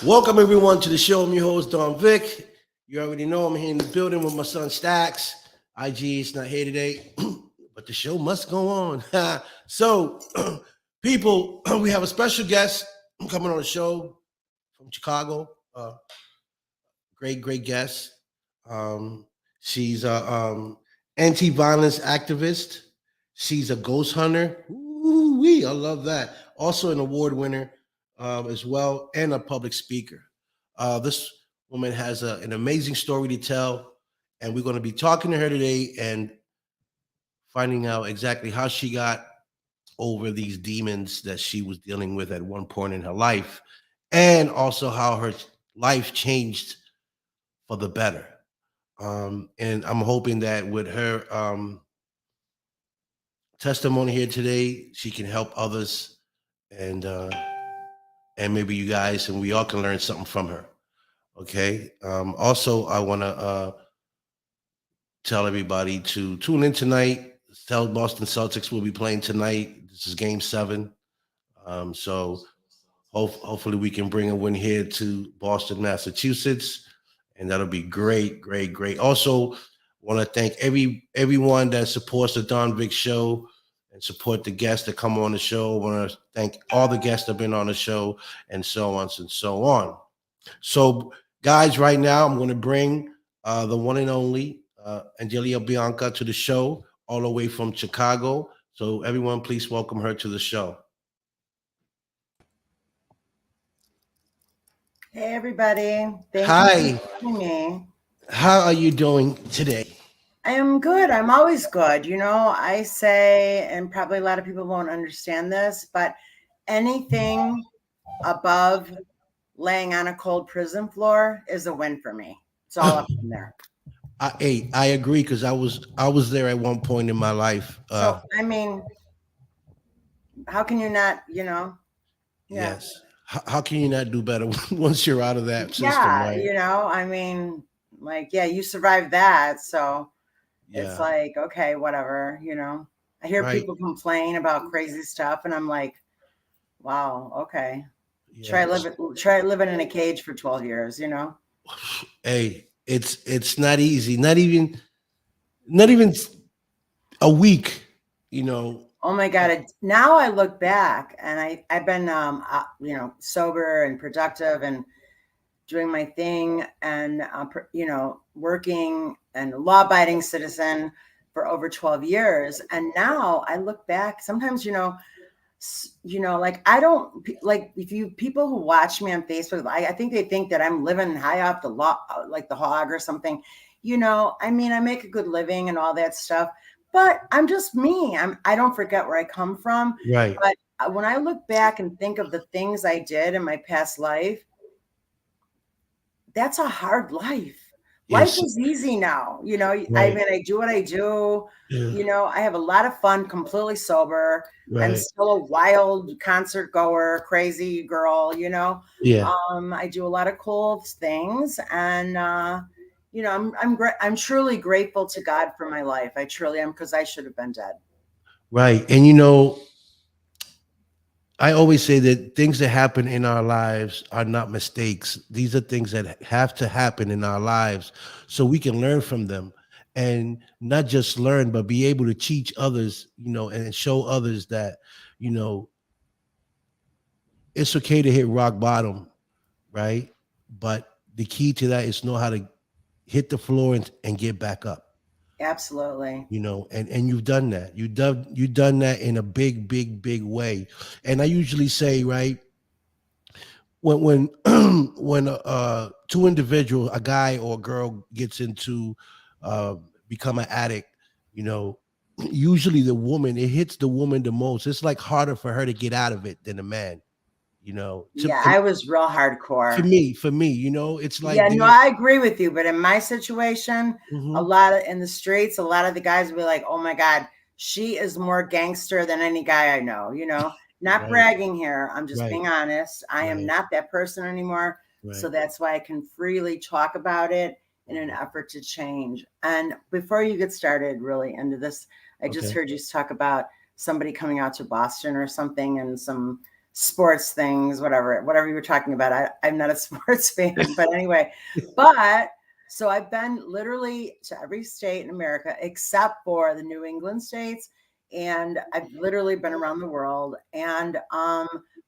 Welcome everyone to the show. I'm your host Don Vic. You already know I'm here in the building with my son Stacks. IG is not here today, but the show must go on. So, people, we have a special guest coming on the show from Chicago. Great guest. Um, she's a anti-violence activist. She's a ghost hunter. Ooh-wee, I love that. Also an award winner as well, and a public speaker. This woman has an amazing story to tell, and we're going to be talking to her today and finding out exactly how she got over these demons that she was dealing with at one point in her life, and also how her life changed for the better. And I'm hoping that with her testimony here today, she can help others, and uh, and maybe you guys and we all can learn something from her. Okay. Also, I want to tell everybody to tune in tonight. Boston Celtics will be playing tonight. This is Game 7. So hopefully we can bring a win here to Boston, Massachusetts, and that'll be great. Also, want to thank everyone that supports the Don Vic Show and support the guests that come on the show. I want to thank all the guests that have been on the show, and so on and so on. So, guys, right now I'm going to bring the one and only Angelia Bianca to the show, all the way from Chicago. So, everyone, please welcome her to the show. Hey everybody, thank you Hi, for having me. how are you doing today? I am good. I'm always good. I say, and probably a lot of people won't understand this, but anything above laying on a cold prison floor is a win for me. It's all up from there. I agree because I was there at one point in my life. So, I mean, how can you not, yeah. Yes. How can you not do better once you're out of that system, Yeah, right? I mean, like, yeah, you survived that. So, it's Yeah. like, okay, whatever. I hear Right. people complain about crazy stuff, and I'm like, wow, okay. Yeah. Try living in a cage for 12 years. Hey, it's not easy. Not even a week. You know. Oh my God. Now I look back and I've been, sober and productive and doing my thing and, working and law abiding citizen for over 12 years. And now I look back sometimes, like I don't like if you people who watch me on Facebook, I think they think that I'm living high off the law, like the hog or something. I mean, I make a good living and all that stuff, but I'm just me. I don't forget where I come from. Right. But when I look back and think of the things I did in my past life, that's a hard life. Life Yes. is easy now. I Right. mean, I do what I do. Yeah. I have a lot of fun, completely sober. I'm Right. still a wild concert goer, crazy girl. Yeah. I do a lot of cool things, and I'm truly grateful to God for my life. I truly am, because I should have been dead. Right. And I always say that things that happen in our lives are not mistakes. These are things that have to happen in our lives so we can learn from them, and not just learn, but be able to teach others, and show others that, you know, it's okay to hit rock bottom, right? But the key to that is know how to hit the floor and get back up. Absolutely. And you've done that. You've done that in a big way. And I usually say, right, when when two individuals, a guy or a girl, gets into uh become an addict, you know usually the woman, it hits the woman the most. It's like harder for her to get out of it than a man, to, Yeah, I was real hardcore. for me, it's like Yeah, no, they. I agree with you. But in my situation, a Mhm. lot of in the streets, a lot of the guys will be like, "Oh my God, she is more gangster than any guy I know." Not Right, bragging here. I'm just right, being honest. I am right, not that person anymore. So right. that's why I can freely talk about it in an Mhm. effort to change. And before you get started really into this, I just Okay. heard you talk about somebody coming out to Boston or something and some sports things, whatever you were talking about. I'm not a sports fan, but anyway, but so I've been literally to every state in America except for the New England states, and I've literally been around the world. And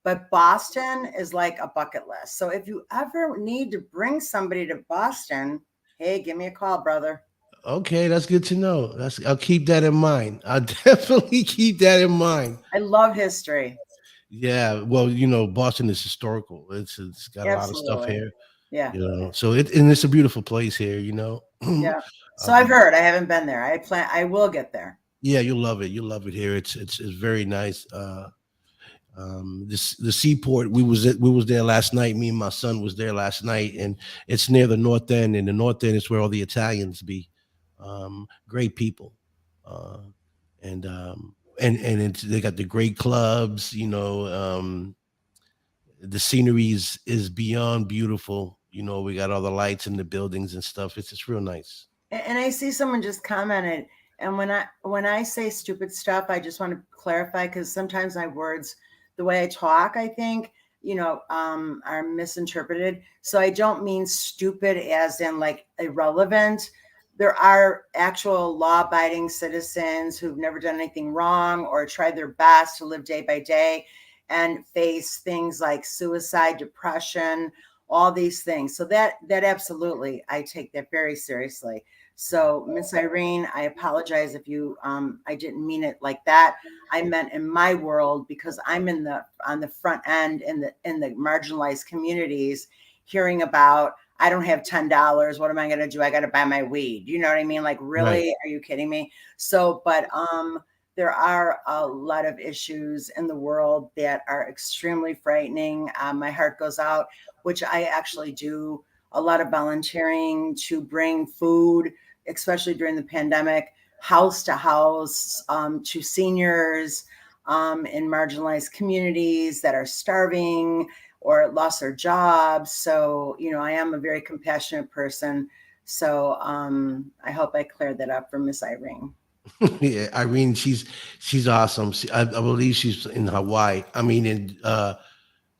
but Boston is like a bucket list. So if you ever need to bring somebody to Boston, hey, give me a call, brother. Okay, that's good to know. I'll keep that in mind. I'll definitely keep that in mind. I love history. Yeah, well, you know, Boston is historical. It's got a lot of stuff Absolutely. here, Yeah. you know. So and it's a beautiful place here, you know. Yeah. So I've um, heard. I haven't been there. I will get there. yeah, you'll love it. You'll love it here. It's very nice. The seaport. We was there last night. Me and my son was there last night, and it's near the North End. And the North End is where all the Italians be. Great people, uh, and they got the great clubs. You know, the scenery is beyond beautiful. You know, we got all the lights in the buildings and stuff. It's just real nice. And I see someone just commented, and when I say stupid stuff, I just want to clarify because sometimes my words, the way I talk, I think, are misinterpreted. So I don't mean stupid as in like irrelevant. There are actual law-abiding citizens who've never done anything wrong or tried their best to live day by day and face things like suicide, depression, all these things. So that absolutely, I take that very seriously. So, Miss Irene, I apologize if I didn't mean it like that. I meant in my world because I'm on the front end in the marginalized communities, hearing about I don't have $10. What am I going to do? I got to buy my weed. You know what I mean? Like, Right. really? Are you kidding me? So, but there are a lot of issues in the world that are extremely frightening. My heart goes out, which I actually do a lot of volunteering to bring food, especially during the pandemic, house to house to seniors in marginalized communities that are starving or lost their jobs. So, I am a very compassionate person. So I hope I cleared that up for Miss Irene. Yeah, Irene, she's awesome. I believe she's in Hawaii. I mean, in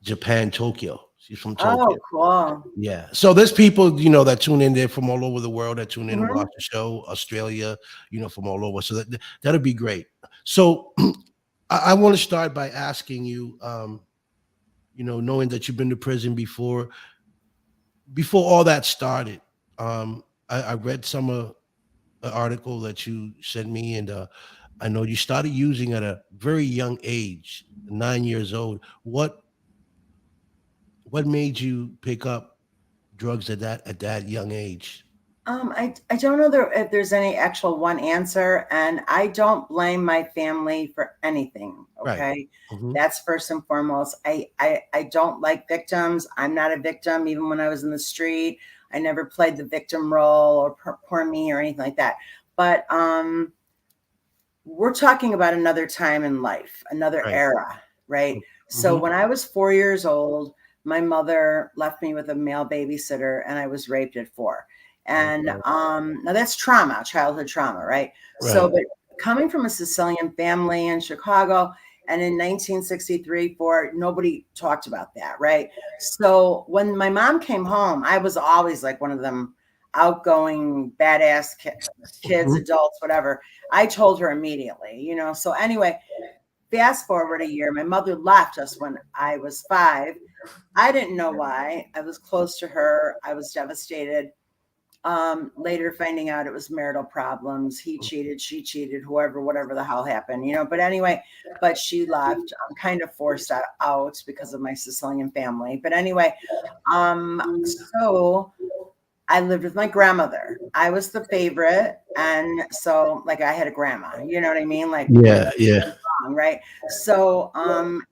Japan, Tokyo. She's from Oh, Tokyo. cool. Yeah. So there's people, you know, that tune in there from all over the world that tune in and Mhm. watch the show. Australia, you know, from all over. So that'll be great. So I want to start by asking you, you know, knowing that you've been to prison before all that started. I read some of the article that you sent me, and I know you started using at a very young age, 9 years old. What made you pick up drugs at that young age? I don't know if there's any actual one answer, and I don't blame my family for anything. Right. Okay, Hmm. that's first and foremost. I don't like victims. I'm not a victim. Even when I was in the street, I never played the victim role or poor me or anything like that. But we're talking about another time in life, another Right. era, right? So Hmm. when I was 4 years old, my mother left me with a male babysitter and I was raped at 4. And Okay. now that's trauma, childhood trauma, right? So, Right. but coming from a Sicilian family in Chicago and in 1963, 4, nobody talked about that, right? So when my mom came home, I was always like one of them outgoing, badass kids, Mhm. adults, whatever. I told her immediately, So anyway, fast forward a year, my mother left us when I was 5. I didn't know why. I was close to her. I was devastated. Later finding out it was marital problems. He cheated, she cheated, whoever, whatever the hell happened. But anyway, but she left. I'm kind of forced out because of my Sicilian family. But anyway, so I lived with my grandmother. I was the favorite. And so like I had a grandma, you know what I mean? Like Yeah. Yeah. wrong, right? So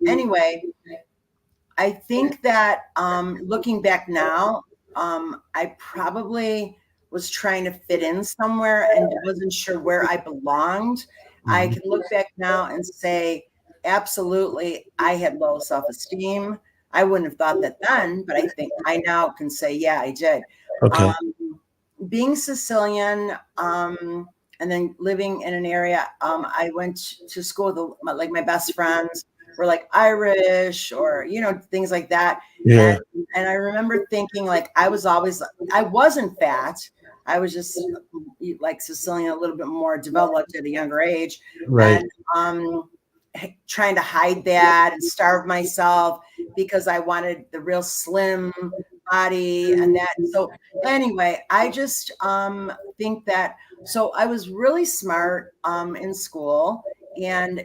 anyway, I think that looking back now, I probably was trying to fit in somewhere and wasn't sure where I belonged. I Mhm. can look back now and say, absolutely, I had low self-esteem. I wouldn't have thought that then, but I think I now can say, yeah, I did. Okay. Um, Being Sicilian, and then living in an area, I went to school with like my best friends were like Irish or, you know, things like that. Yeah. And I remember thinking like I wasn't fat. I was just like Sicilian, a little bit more developed at a younger age. Right. And trying to hide that and starve myself because I wanted the real slim body and that. So anyway, I just think that so I was really smart in school and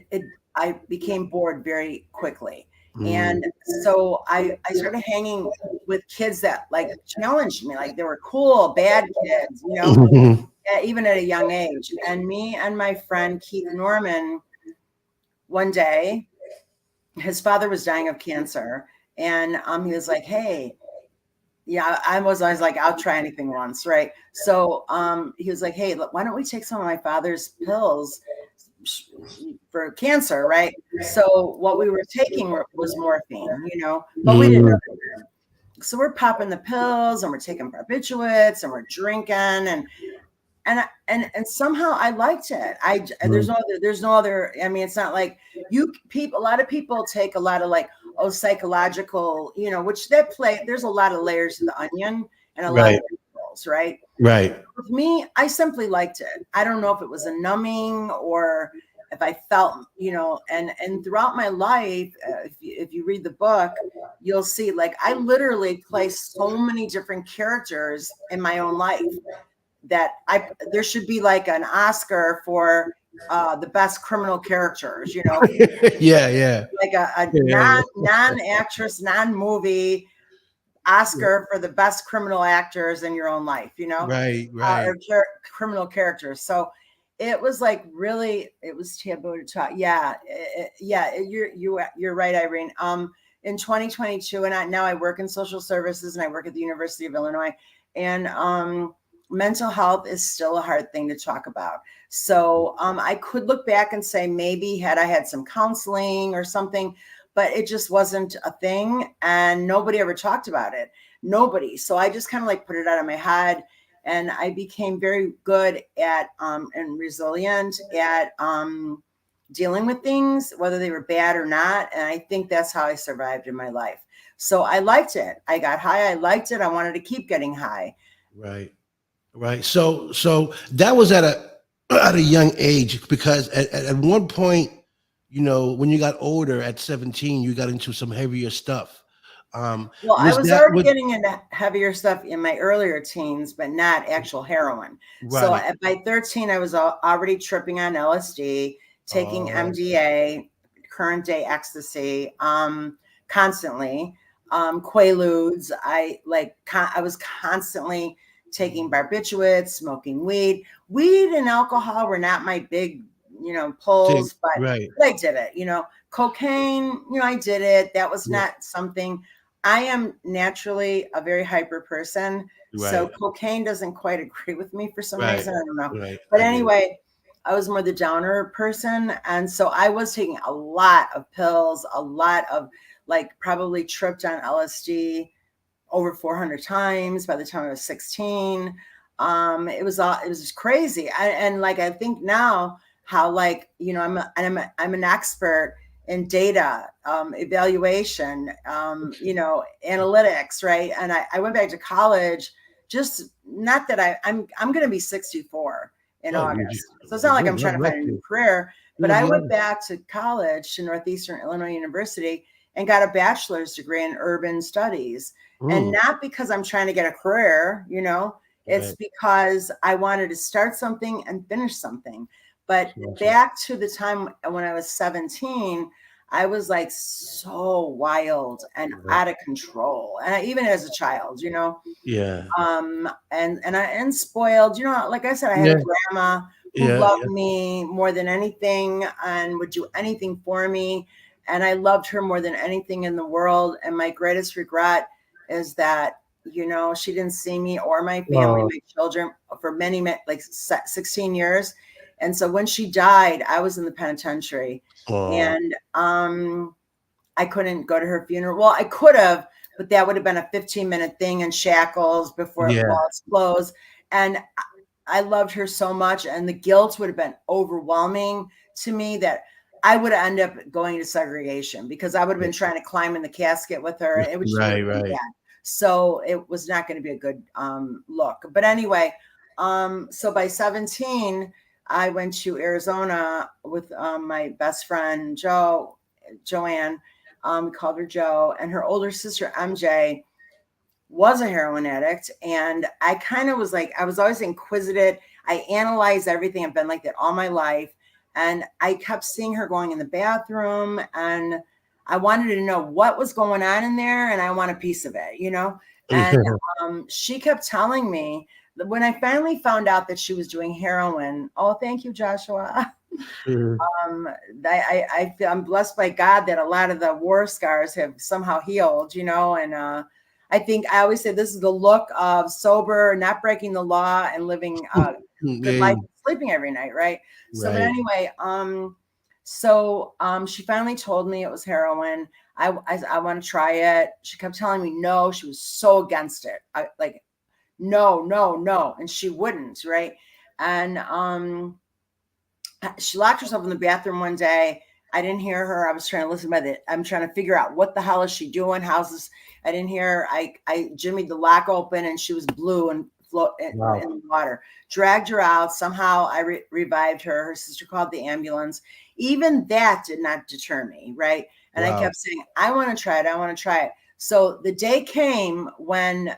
I became bored very quickly. Mm. And so I started hanging with kids that like challenged me, like they were cool, bad kids, you know, Mhm. even at a young age. And me and my friend Keith Norman, one day, his father was dying of cancer. And he was like, hey, yeah, I was like, I'll try anything once, right? So he was like, hey, look, why don't we take some of my father's pills for cancer, right? So what we were taking was morphine, you know, but we didn't know. Mm. So we're popping the pills and we're taking barbiturates and we're drinking and somehow I liked it. There's no other. I mean, it's not like you people. A lot of people take a lot of like psychological, you know, which that play. There's a lot of layers to the onion and a lot Right. of rituals, right? Right. With me, I simply liked it. I don't know if it was a numbing or if I felt, you know, and throughout my life, if you read the book, you'll see like I literally play so many different characters in my own life that there should be like an Oscar for the best criminal characters, you know, Yeah. Yeah. like a Yeah. non actress, non movie Oscar for the best criminal actors in your own life, you know, Right. Right. criminal characters. So it was like really, it was taboo to talk. Yeah, you're right, Irene. In 2022, and now I work in social services, and I work at the University of Illinois, and mental health is still a hard thing to talk about. So I could look back and say maybe had I had some counseling or something, but it just wasn't a thing, and nobody ever talked about it. Nobody. So I just kind of like put it out of my head, and I became very good at and resilient at dealing with things, whether they were bad or not. And I think that's how I survived in my life. So I liked it. I got high. I liked it. I wanted to keep getting high. Right. Right. So that was at a young age because at one point, you know, when you got older at 17, you got into some heavier stuff. Well, I Was was that already what? getting into heavier stuff in my earlier teens, but not actual heroin. So Right. by 13, I was already tripping on LSD, taking Oh, MDA, current day ecstasy, constantly, Quaaludes. I was constantly taking barbiturates, smoking weed. Weed and alcohol were not my big, you know, thing. pulls, Right. but I did it. You know, cocaine. You know, I did it. That was Yeah. not something. I am naturally a very hyper person, so Right. cocaine doesn't quite agree with me for some Right. reason. I don't know. Right. But I get it. anyway, I was more the downer person, and so I was taking a lot of pills, a lot of like probably tripped on LSD over 400 times by the time I was 16. It was just crazy. And like I think now how like, you know, I'm an expert in data, evaluation, you know, analytics, right? And I went back to college, just not that I'm going to be 64 in Oh, August. So it's not like good. I'm God trying to bless find a new you. career, but Yeah. I Yeah. went back to college to Northeastern Illinois University and got a bachelor's degree in urban studies. And Mm. not because I'm trying to get a career, you know, it's Right. because I wanted to start something and finish something. But Awesome. back to the time when I was 17, I was like so wild and Right. out of control. And even as a child, you know, Yeah. and spoiled, you know, like I said, I had a Yeah. grandma who Yeah. loved me more than anything and would do anything for me. And I loved her more than anything in the world. And my greatest regret is that, you know, she didn't see me or my family, Oh. my children for like 16 years. And so when she died, I was in the penitentiary, Oh. and I couldn't go to her funeral. Well, I could have, but that would have been a 15-minute thing in shackles before Yeah. while it's closed. And I loved her so much, and the guilt would have been overwhelming to me that I would end up going to segregation because I would have been trying to climb in the casket with her. It would just Right, been right. bad. So it was not going to be a good look. But anyway, so by 17, I went to Arizona with my best friend Joanne. We called her Joe, and her older sister MJ was a heroin addict. And I kind of was like, I was always inquisitive. I analyzed everything. I've been like that all my life. And I kept seeing her going in the bathroom, and I wanted to know what was going on in there, and I want a piece of it, you know? And she kept telling me that when I finally found out that she was doing heroin, oh, thank you, Joshua. I feel I'm blessed by God that a lot of the war scars have somehow healed, you know, and I think I always say this is the look of sober, not breaking the law, and living a good life, sleeping every night, right? So, but anyway, she finally told me it was heroin. I want to try it. She kept telling me no. She was so against it. I like no, and she wouldn't, right? And she locked herself in the bathroom one day. I didn't hear her. I was trying to listen I'm trying to figure out what the hell is she doing? How's this? I didn't hear her. I jimmied the lock open, and she was blue and float in the water. Dragged her out. Somehow I revived her. Her sister called the ambulance. Even that did not deter me, right? And I kept saying, I want to try it. I want to try it. So the day came when,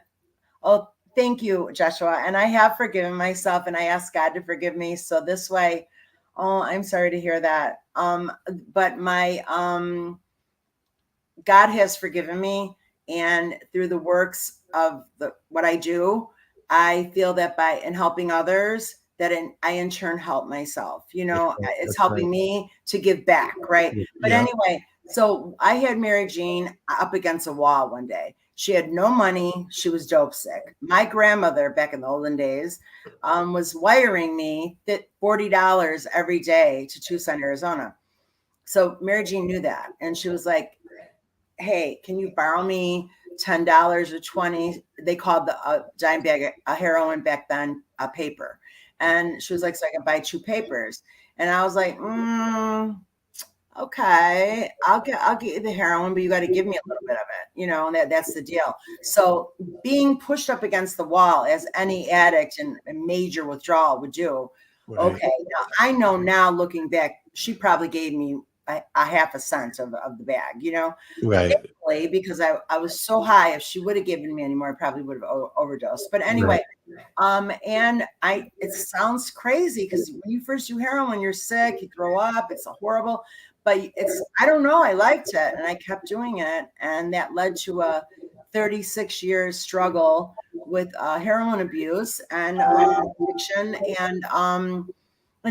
oh, thank you, Joshua. And I have forgiven myself, and I asked God to forgive me. So this way, oh, I'm sorry to hear that. But my God has forgiven me, and through the works of what I do, I feel that by in helping others, that I in turn help myself. You know, it's helping me to give back, right? But anyway, so I had Mary Jean up against a wall one day. She had no money. She was dope sick. My grandmother, back in the olden days, was wiring me $40 every day to Tucson, Arizona. So Mary Jean knew that, and she was like, hey, can you borrow me $10 or 20? They called the dime bag a heroin back then, a paper. And she was like, so I can buy 2 papers. And I was like, okay, I'll get you the heroin, but you got to give me a little bit of it, you know, and that's the deal. So being pushed up against the wall, as any addict in a major withdrawal would do. Okay, now I know now, looking back, she probably gave me a half a cent of the bag, you know, because I was so high. If she would have given me any more, I probably would have overdosed. But anyway, and it sounds crazy because when you first do heroin, you're sick, you throw up, it's horrible. But I don't know, I liked it, and I kept doing it, and that led to a 36 years struggle with heroin abuse and addiction, and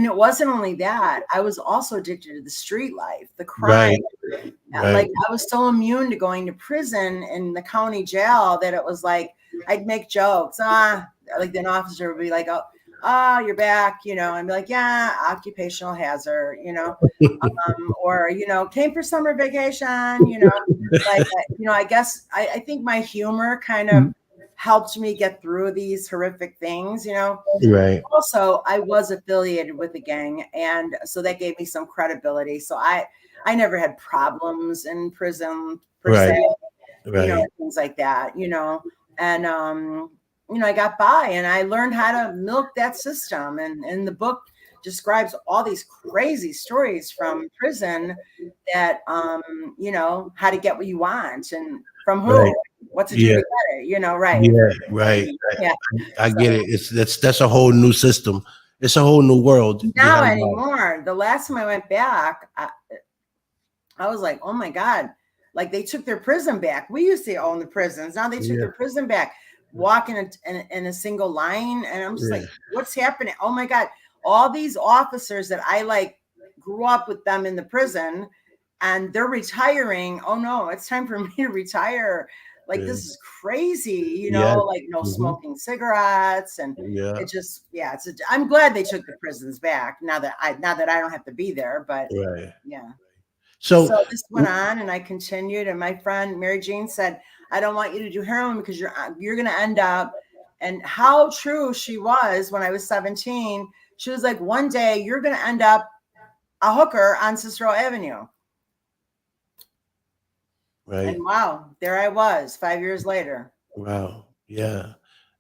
it wasn't only that. I was also addicted to the street life, the crime. Like I was so immune to going to prison in the county jail that it was like I'd make jokes. Like an officer would be like, oh, you're back, you know, and be like, yeah, occupational hazard, you know, or, you know, came for summer vacation, you know, like, you know, I guess I think my humor kind of helped me get through these horrific things, you know. Also, I was affiliated with the gang, and so that gave me some credibility. So I never had problems in prison per se, you know, things like that, you know, and you know, I got by, and I learned how to milk that system. And the book describes all these crazy stories from prison that you know, how to get what you want, and from who, what to do to get it, you know, Yeah, I get it. That's a whole new system. It's a whole new world. Now anymore. The last time I went back, I was like, oh my God, like they took their prison back. We used to own the prisons. Now they took their prison back, walking in a single line. And I'm just like, what's happening? Oh my God. All these officers that I like grew up with them in the prison, and they're retiring. Oh no, it's time for me to retire. Like this is crazy, you know, like no smoking cigarettes, and it just, I'm glad they took the prisons back now that I don't have to be there, but yeah. So this went on, and I continued, and my friend Mary Jean said, I don't want you to do heroin because you're going to end up, and how true she was. When I was 17, she was like, one day you're going to end up a hooker on Cicero Avenue. Right. And wow, there I was 5 years later. Wow. Yeah.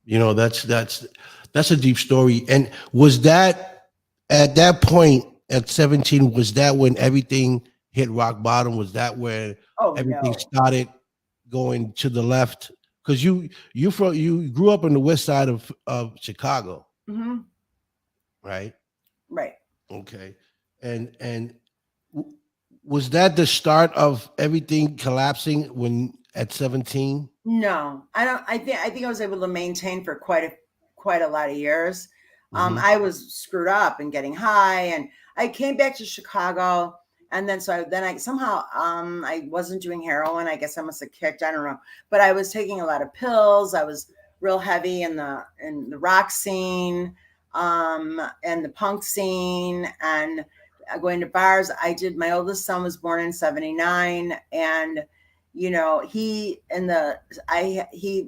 That's a deep story. And was that at that point at 17, was that when everything hit rock bottom? Was that where Oh everything no. started going to the left? Because you grew up on the west side of Chicago, Hmm. right? Right. Okay. And w- was that the start of everything collapsing when at 17? No, I don't. I think I was able to maintain for quite a lot of years. Hmm. I was screwed up and getting high, and I came back to Chicago, and then I somehow I wasn't doing heroin. I guess I must have kicked. I don't know, but I was taking a lot of pills. I was real heavy in the rock scene, and the punk scene, and going to bars. I did. My oldest son was born in '79, and he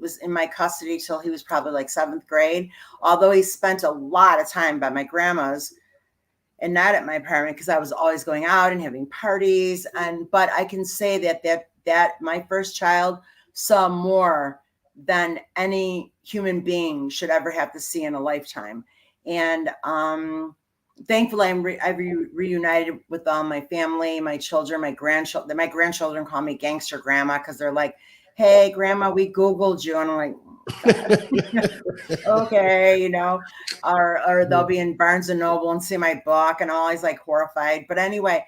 was in my custody till he was probably like seventh grade, although he spent a lot of time by my grandma's and not at my apartment because I was always going out and having parties. But I can say that my first child saw more than any human being should ever have to see in a lifetime. And thankfully, reunited with all my family, my children, my grandchildren. My grandchildren call me gangster grandma because they're like, "Hey, grandma, we Googled you," and I'm like, okay, or they'll be in Barnes and Noble and see my book and always like horrified. But anyway,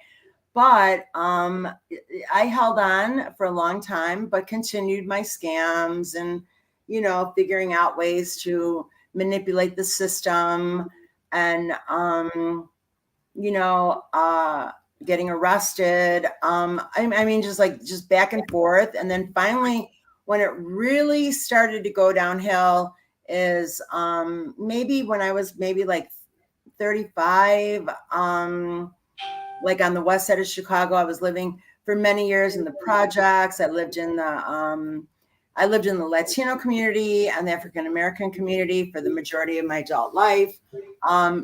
but I held on for a long time, but continued my scams and figuring out ways to manipulate the system and you know, uh getting arrested. I mean just back and forth. And then finally when it really started to go downhill is maybe when I was maybe like 35, like on the west side of Chicago. I was living for many years in the projects. I lived in the Latino community and the African American community for the majority of my adult life.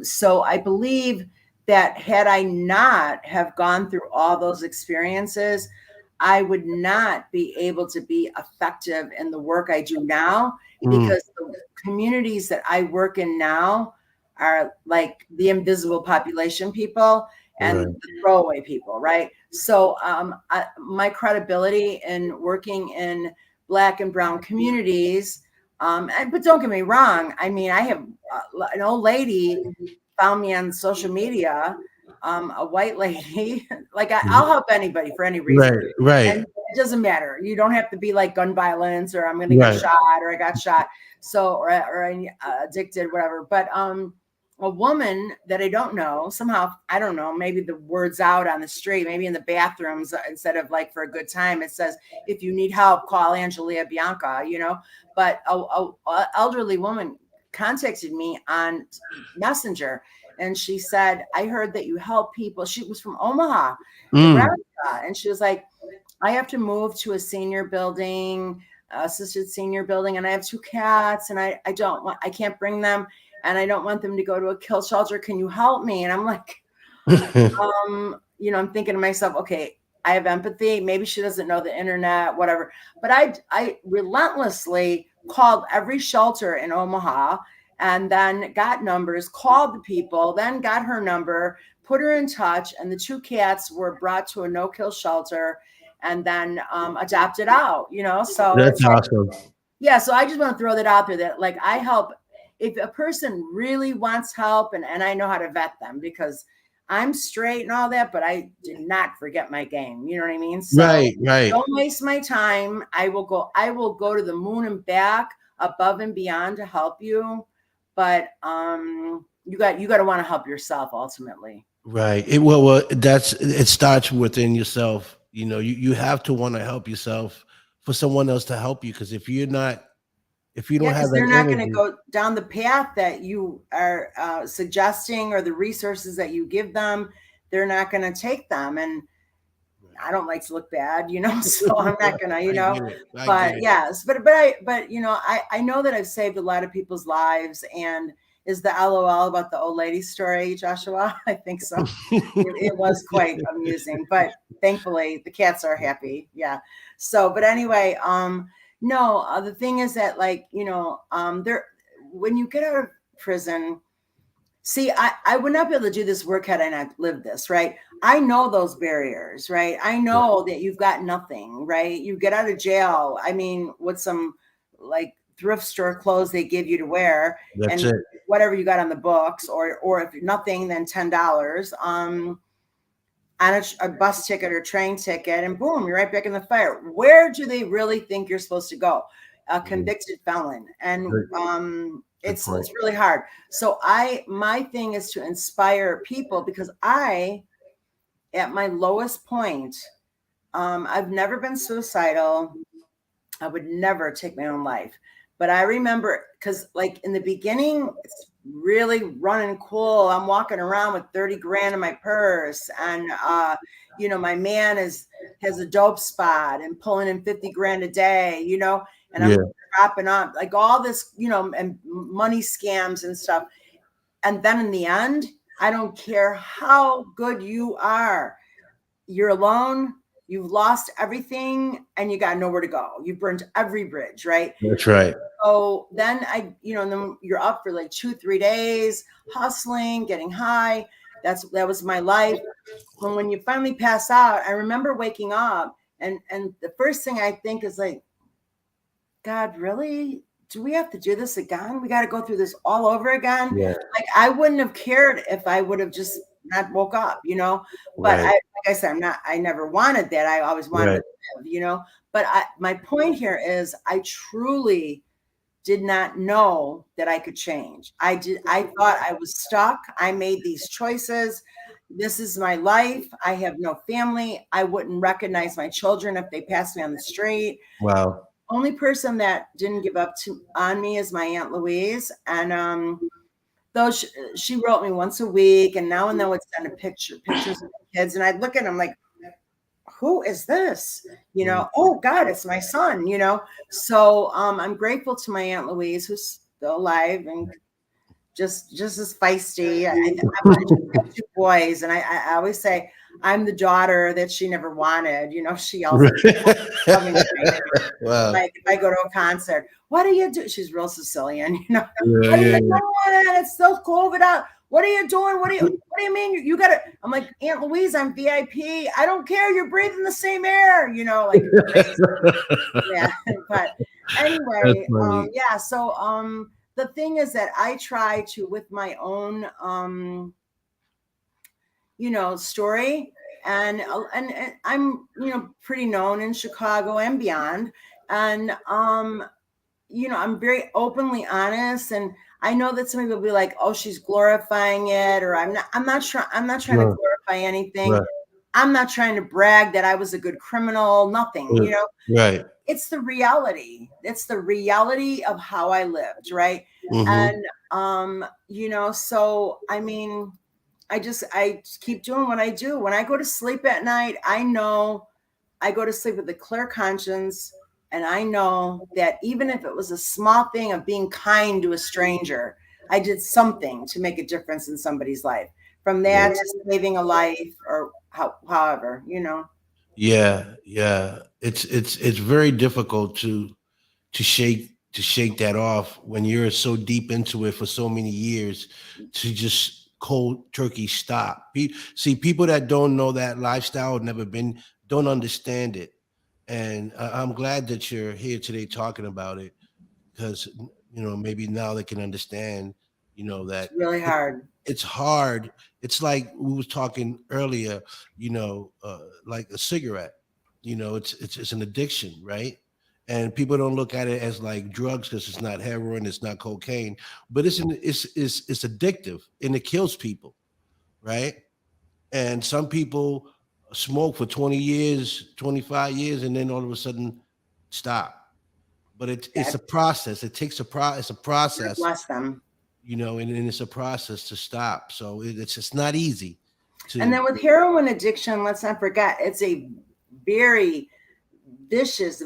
So I believe that had I not have gone through all those experiences, I would not be able to be effective in the work I do now, Mm, because the communities that I work in now are like the invisible population people and right. the throwaway people, right? So my credibility in working in Black and Brown communities, but don't get me wrong. I mean, I have an old lady found me on social media, a white lady. Like I'll Mhm. help anybody for any reason, Right, right, and it doesn't matter. You don't have to be like gun violence or I'm going to get right. shot or I got shot. So or I'm addicted, whatever. But a woman that I don't know, somehow, I don't know, maybe the word's out on the street, maybe in the bathrooms, instead of like for a good time, it says, if you need help, call Angelia Bianca, But a elderly woman contacted me on Messenger and she said, I heard that you help people. She was from Omaha, Mm. Nebraska. And she was like, I have to move to a senior building, assisted senior building, and I have two cats, and I can't bring them, and I don't want them to go to a kill shelter. Can you help me? And I'm like, I'm thinking to myself, okay, I have empathy. Maybe she doesn't know the internet, whatever. But I relentlessly called every shelter in Omaha and then got numbers, called the people, then got her number, put her in touch, and the two cats were brought to a no-kill shelter and then adopted out. So That's it's like, awesome. yeah, so I just want to throw that out there that like I help if a person really wants help, and I know how to vet them because I'm straight and all that, but I did not forget my game. You know what I mean? So Right, right, don't waste my time. I will go to the moon and back, above and beyond to help you. But you got to want to help yourself ultimately. right. It starts within yourself. You have to want to help yourself for someone else to help you. Because if you Yeah, don't have because that they're not going to energy, go down the path that you are suggesting or the resources that you give them. They're not going to take them. And I don't like to look bad, so I'm not going I to. get it. But yes, but I know that I've saved a lot of people's lives. And, is the LOL about the old lady story, Joshua? I think so. It was quite amusing, but thankfully the cats are happy. Yeah. So, but anyway, no, the thing is that, like, there, when you get out of prison, see, I would not be able to do this work had I not lived this, right? I know those barriers, right? I know that you've got nothing, right? You get out of jail, I mean, with some like thrift store clothes they give you to wear, That's and it. whatever you got on the books, or if nothing, then $10 on a bus ticket or train ticket, and boom, you're right back in the fire. Where do they really think you're supposed to go? A convicted felon. And it's really hard. So my thing is to inspire people, because at my lowest point, I've never been suicidal. I would never take my own life. But I remember, because like in the beginning, it's really running cool. I'm walking around with 30 grand in my purse. And, my man has a dope spot and pulling in 50 grand a day, and I'm dropping up like all this, and money scams and stuff. And then in the end, I don't care how good you are. You're alone. You've lost everything and you got nowhere to go. You burned every bridge, right? That's right. So then and then you're up for like 2-3 days, hustling, getting high. That was my life. And when you finally pass out, I remember waking up and the first thing I think is like, God, really? Do we have to do this again? We got to go through this all over again. Yeah. Like, I wouldn't have cared if I would have just not woke up, but like I said, I never wanted that. I always wanted to live, but my point here is I truly did not know that I could change. I thought I was stuck. I made these choices. This is my life. I have no family. I wouldn't recognize my children if they passed me on the street. Wow. Only person that didn't give up on me is my Aunt Louise. And though she wrote me once a week, and now and then would send pictures of the kids, and I'd look at them like, who is this? Oh God, it's my son, So I'm grateful to my Aunt Louise, who's still alive and just as feisty. I've 2 boys, and I always say I'm the daughter that she never wanted. She yells at me. Wow. Like if I go to a concert, what do you do? She's real Sicilian, what are you doing? It's still COVID out. What are you doing? What do you mean? You gotta, I'm like, Aunt Louise, I'm VIP. I don't care. You're breathing the same air, like yeah. But anyway, yeah. So the thing is that I try to, with my own story, and I'm pretty known in Chicago and beyond, and I'm very openly honest, and I know that some people will be like, oh, she's glorifying it, or I'm not trying to glorify anything. Right. I'm not trying to brag that I was a good criminal, nothing, Right. It's the reality. It's the reality of how I lived, right? Mm-hmm. And so I mean, I just keep doing what I do. When I go to sleep at night, I know I go to sleep with a clear conscience. And I know that even if it was a small thing of being kind to a stranger, I did something to make a difference in somebody's life. From that to saving a life, or however, Yeah. It's very difficult to shake that off when you're so deep into it for so many years, to just cold turkey stop. See, people that don't know that lifestyle, don't understand it. And I'm glad that you're here today talking about it, because maybe now they can understand that it's really hard. It's hard. It's like we was talking earlier, like a cigarette. It's an addiction, right? And people don't look at it as like drugs, because it's not heroin, it's not cocaine, but it's addictive, and it kills people, right? And some people smoke for 20 years, 25 years, and then all of a sudden stop. But it's a process. It takes it's a process. Bless them. And it's a process to stop. So it's just not easy. And then with heroin addiction, let's not forget, it's a very vicious,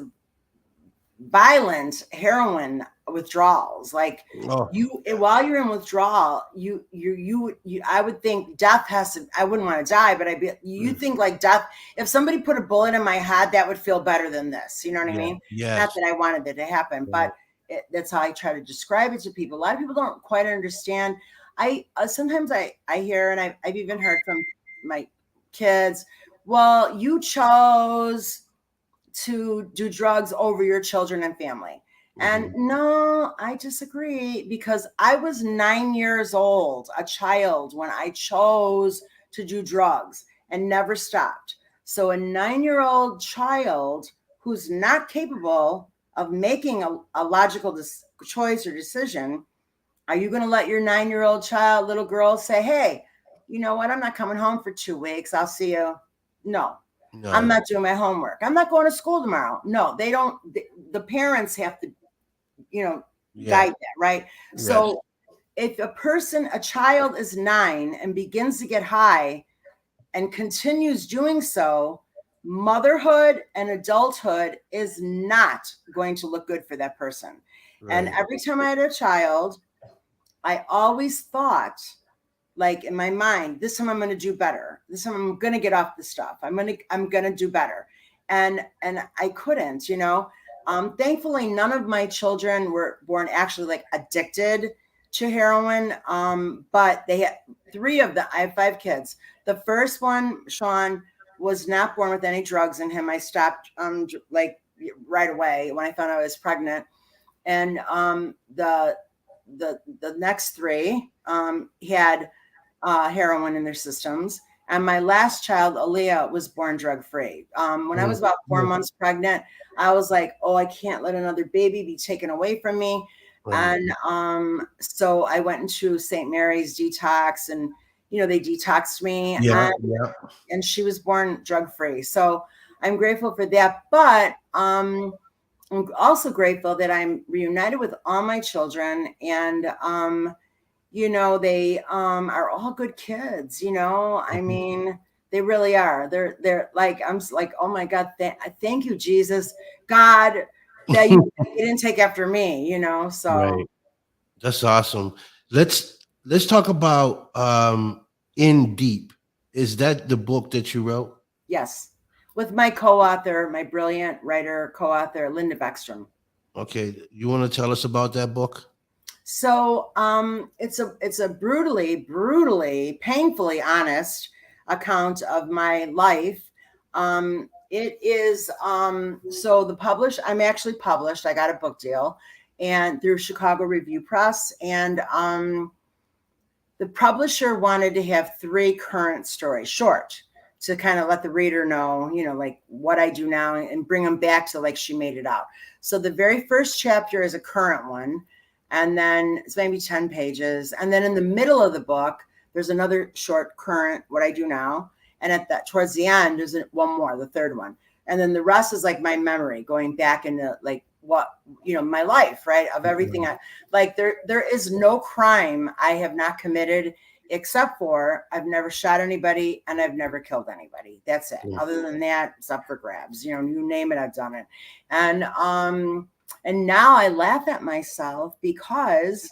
violent heroin withdrawals. Like Oh, while you're in withdrawal, I would think death has to, I wouldn't want to die, but you think like death, if somebody put a bullet in my head, that would feel better than this. You know what I yeah. mean? Yes. Not that I wanted it to happen, but that's how I try to describe it to people. A lot of people don't quite understand. Sometimes I hear, and I've even heard from my kids, well, you chose to do drugs over your children and family. And no, I disagree, because I was 9 years old, a child, when I chose to do drugs and never stopped. So a 9-year-old child who's not capable of making a logical choice or decision, are you going to let your 9-year-old child, little girl, say, hey, you know what? I'm not coming home for 2 weeks. I'll see you. No, I'm No. not doing my homework. I'm not going to school tomorrow. No, they don't. The parents have to, guide that, right? Yes. So if a child is 9 and begins to get high and continues doing so, motherhood and adulthood is not going to look good for that person. Right. And every time I had a child, I always thought, like in my mind, this time I'm going to do better. This time I'm going to get off the stuff. I'm going to do better. And I couldn't, thankfully none of my children were born actually like addicted to heroin. But they had 3 of them. I have 5 kids. The first one, Sean, was not born with any drugs in him. I stopped like right away when I found out I was pregnant. And the next 3 had heroin in their systems. And my last child, Aaliyah, was born drug-free. When I was about 4 months pregnant, I was like, oh, I can't let another baby be taken away from me. Right. And so I went into St. Mary's detox, and, they detoxed me. Yeah. And she was born drug-free. So I'm grateful for that. But I'm also grateful that I'm reunited with all my children, and they are all good kids. I mean, they really are. They're like, I'm like, oh my God, thank you, Jesus, God, that you didn't take after me. So Right. That's awesome. Let's talk about In Deep. Is that the book that you wrote? yes, with my co-author, my brilliant writer co-author, Linda Beckstrom. Okay. You want to tell us about that book? So it's a brutally, painfully honest account of my life. It is so I'm actually published. I got a book deal and through Chicago Review Press, and the publisher wanted to have 3 current stories, short, to kind of let the reader know, like what I do now, and bring them back to like she made it out. So the very first chapter is a current one, and then it's maybe 10 pages. And then in the middle of the book, there's another short current, what I do now. And towards the end, there's one more, the third one. And then the rest is like my memory, going back into like what, my life, right? Of everything. Like there is no crime I have not committed, except for I've never shot anybody and I've never killed anybody. That's it. Other than that, it's up for grabs. You name it, I've done it. And now I laugh at myself, because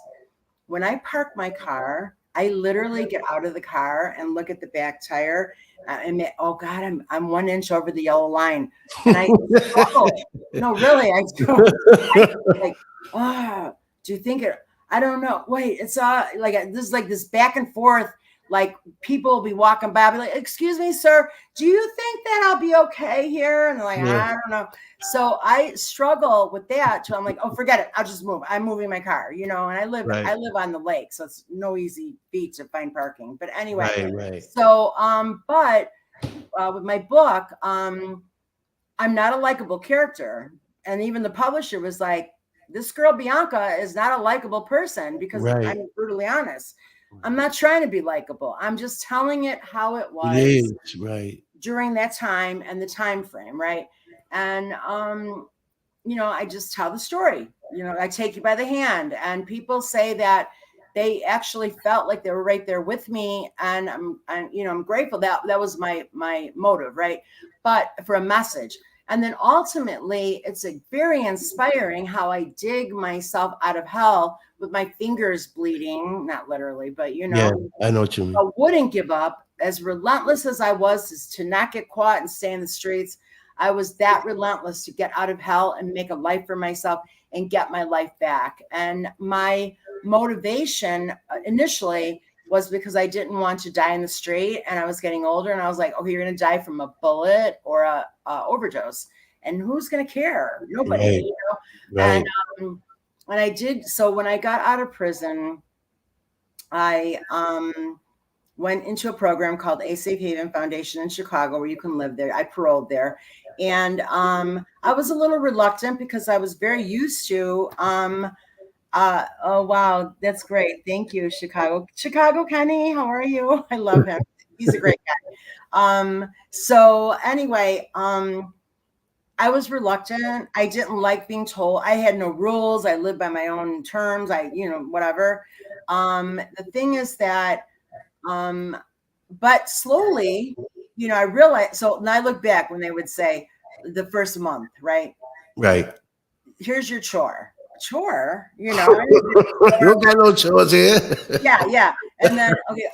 when I park my car, I literally get out of the car and look at the back tire, and oh God, I'm 1 inch over the yellow line, and I struggle. No, really, I do. Like, oh, do you think it? I don't know. Wait, it's like this back and forth. Like people will be walking by, I'll be like, excuse me, sir, do you think that I'll be okay here? And they're like, I don't know. So I struggle with that. So I'm like, oh, forget it. I'll just move. I'm moving my car, and I live on the lake. So it's no easy feat to find parking. But anyway, Right. So, but with my book, I'm not a likable character. And even the publisher was like, this girl Bianca is not a likable person, because I'm brutally honest. I'm not trying to be likable. I'm just telling it how it was during that time and the time frame, right? And I just tell the story. I take you by the hand, and people say that they actually felt like they were right there with me, and I'm grateful that was my motive, right? But for a message. And then ultimately, it's a very inspiring how I dig myself out of hell with my fingers bleeding, not literally, but Yeah, I know what you mean. I wouldn't give up. As relentless as I was to not get caught and stay in the streets, I was that relentless to get out of hell and make a life for myself and get my life back. And my motivation initially was because I didn't want to die in the street, and I was getting older, and I was like, okay, you're going to die from a bullet or a overdose, and who's going to care? Nobody. Right. You know? Right. And I did. So when I got out of prison, I went into a program called A Safe Haven Foundation in Chicago, where you can live there. I paroled there. And I was a little reluctant because I was very used to, oh, wow, that's great. Thank you, Chicago. Chicago Kenny, how are you? I love him. He's a great guy. So anyway, I was reluctant. I didn't like being told. I had no rules. I lived by my own terms. Whatever. The thing is that, but slowly, I realized. So when I look back, when they would say the first month, right? Right. Here's your chore. You don't got no chores here. Yeah. And then, okay,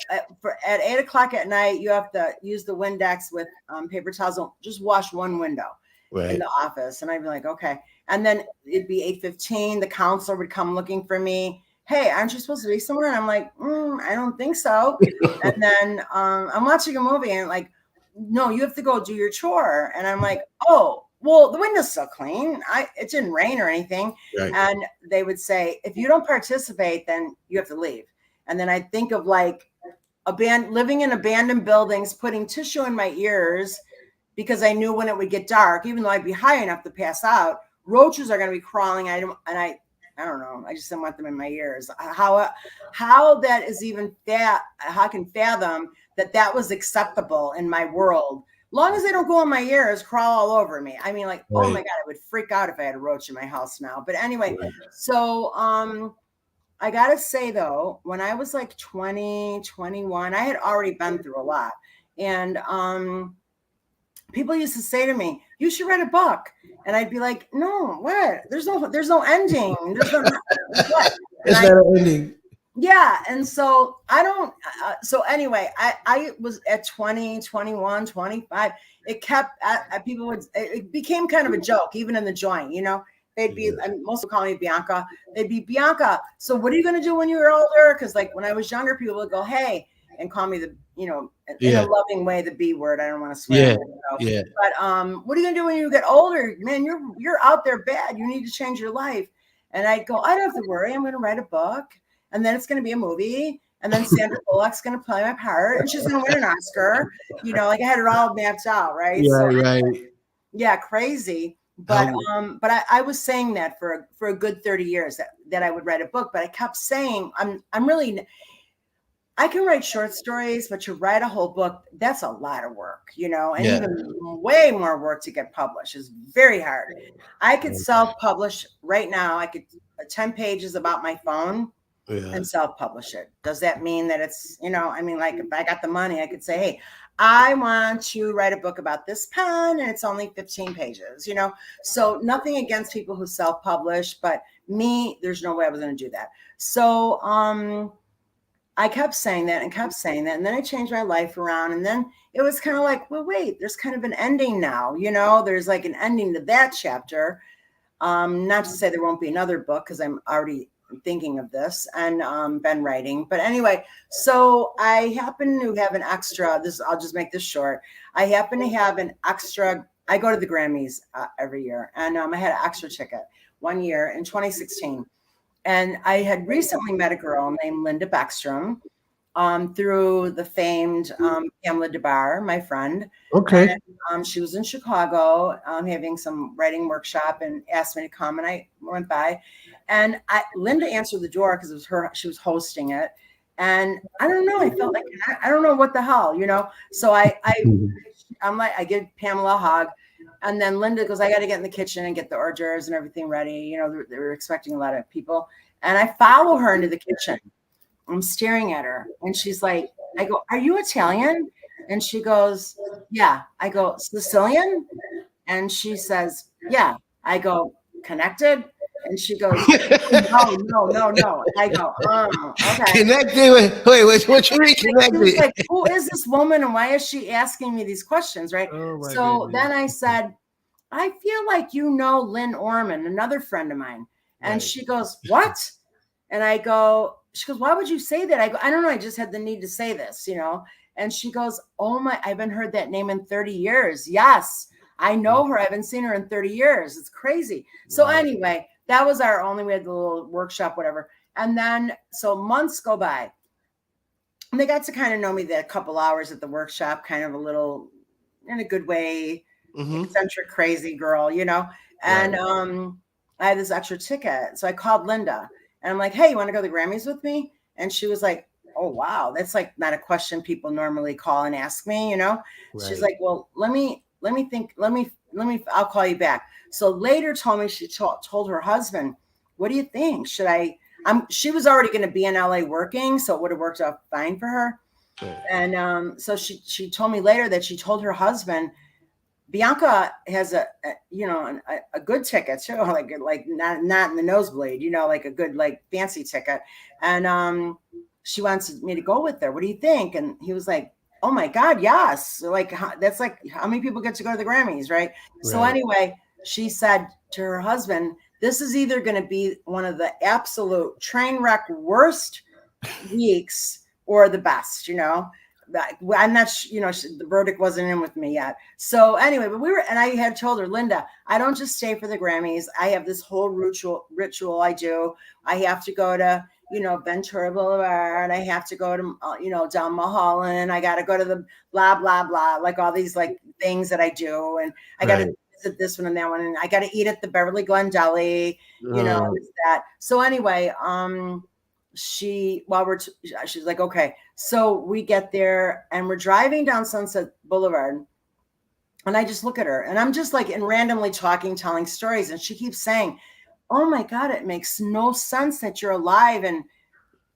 at 8:00 at night, you have to use the Windex with paper towels. Just wash one window. Right. In the office. And I'd be like, okay. And then it'd be 8:15. The counselor would come looking for me. Hey, aren't you supposed to be somewhere? And I'm like, I don't think so. And then I'm watching a movie and like, no, you have to go do your chore. And I'm like, oh, well, the window's still clean. It didn't rain or anything. Right. And they would say, if you don't participate, then you have to leave. And then I'd think of like living in abandoned buildings, putting tissue in my ears, because I knew when it would get dark, even though I'd be high enough to pass out, roaches are going to be crawling. I don't know. I just didn't want them in my ears. How that is even how I can fathom that was acceptable in my world. Long as they don't go in my ears, crawl all over me. I mean, like, right. Oh my God, I would freak out if I had a roach in my house now. But anyway, right. So I got to say though, when I was like 20, 21, I had already been through a lot. And, people used to say to me, you should write a book. And I'd be like, no, what? There's no ending. There's no, what? It's not an ending. Yeah. And so so anyway, I was at 20, 21, 25. It kept, it became kind of a joke, even in the joint, they'd be, most would call me Bianca. They'd be, Bianca, so what are you going to do when you're older? Because like when I was younger, people would go, hey, and call me in a loving way, the B word. I don't want to swear. Yeah. But what are you gonna do when you get older? Man, you're out there bad. You need to change your life. And I'd go, I don't have to worry. I'm gonna write a book, and then it's gonna be a movie, and then Sandra Bullock's gonna play my part, and she's gonna win an Oscar. Like I had it all mapped out, right? Yeah, so, right. Yeah, crazy. But I was saying that for a good 30 years that I would write a book, but I kept saying I'm really. I can write short stories, but to write a whole book, that's a lot of work, and even way more work to get published is very hard. I could self-publish right now. I could 10 pages about my phone and self-publish it. Does that mean that it's, like if I got the money, I could say, hey, I want to write a book about this pen and it's only 15 pages, So nothing against people who self-publish, but me, there's no way I was going to do that. So, I kept saying that. And then I changed my life around. And then it was kind of like, well, wait, there's kind of an ending now. There's like an ending to that chapter. Not to say there won't be another book, because I'm already thinking of this and been writing. But anyway, so I happen to have an extra. I'll just make this short. I happen to have an extra. I go to the Grammys every year. And I had an extra ticket one year in 2016. And I had recently met a girl named Linda Beckstrom through the famed Pamela DeBar, my friend. Okay. And, she was in Chicago having some writing workshop and asked me to come. And I went by. And Linda answered the door because it was her. She was hosting it. And I don't know. I felt like, I don't know what the hell, So I'm like, I give Pamela a hug. And then Linda goes, I got to get in the kitchen and get the hors d'oeuvres and everything ready. They were expecting a lot of people. And I follow her into the kitchen. I'm staring at her. And she's like, I go, are you Italian? And she goes, yeah. I go, Sicilian? And she says, yeah. I go, connected? And she goes, no, no, no, no. I go, oh, okay. Connected. Wait, what you mean She was connected? like, who is this woman and why is she asking me these questions, right? Oh my So goodness. then I said, I feel like you know Lynn Orman, another friend of mine. And Right. she goes, what? And I go, she goes, why would you say that? I go, I don't know. I just had the need to say this, you know? And she goes, oh my, I haven't heard that name in 30 years. Yes, I know her. I haven't seen her in 30 years. It's crazy. So Wow. anyway, that was our only, we had the little workshop, whatever. And then, so months go by. And they got to kind of know me that couple hours at the workshop, kind of a little, in a good way, eccentric, crazy girl, you know? And I had this extra ticket. So I called Linda and I'm like, hey, you want to go to the Grammys with me? And she was like, oh, wow. That's like not a question people normally call and ask me, you know? Right. She's like, well, let me think, I'll call you back. So later told me, she told her husband, what do you think? Should I, she was already going to be in LA working, so it would have worked out fine for her. Right. And so she told me later that she told her husband, Bianca has a good ticket too, like not in the nosebleed, you know, like a good, like fancy ticket. And she wants me to go with her. What do you think? And he was like, oh my God, yes. Like, that's like, how many people get to go to the Grammys, right? So anyway, she said to her husband, this is either going to be one of the absolute train wreck worst weeks or the best, you know. I'm not, you know, the verdict wasn't in with me yet. So anyway, but and I had told her, Linda, I don't just stay for the Grammys. I have this whole ritual I do. I have to go to, you know, Ventura Boulevard. I have to go to, you know, down Mulholland. I got to go to the blah, blah, blah, like all these like things that I do. And I got to visit this one and that one. And I got to eat at the Beverly Glen Deli, you know, that. So anyway, she's like, okay. So we get there and we're driving down Sunset Boulevard. And I just look at her and I'm just like, and randomly talking, telling stories. And she keeps saying, oh my God, it makes no sense that you're alive and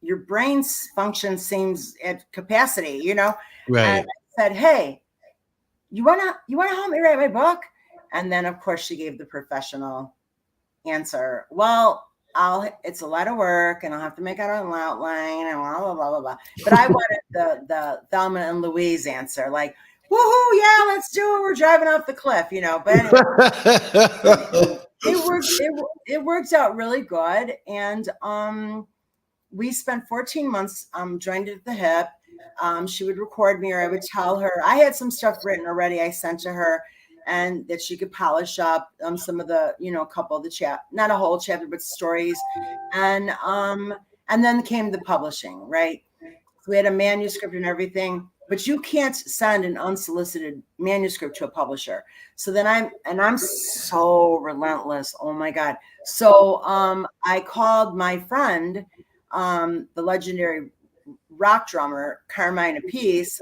your brain's function seems at capacity, you know? Right. And I said, hey, you wanna help me write my book? And then of course she gave the professional answer. Well, it's a lot of work and I'll have to make out an outline and blah, blah, blah, blah, blah. But I wanted the Thelma and Louise answer, like, woohoo, yeah, let's do it. We're driving off the cliff, you know. But anyway, it worked out really good. And we spent 14 months joined at the hip. She would record me or I would tell her. I had some stuff written already I sent to her, and that she could polish up some of the, you know, a couple of the not a whole chapter, but stories. And then came the publishing, right? So we had a manuscript and everything, but you can't send an unsolicited manuscript to a publisher. So then I'm so relentless. Oh my God. So I called my friend, the legendary rock drummer, Carmine Apiece.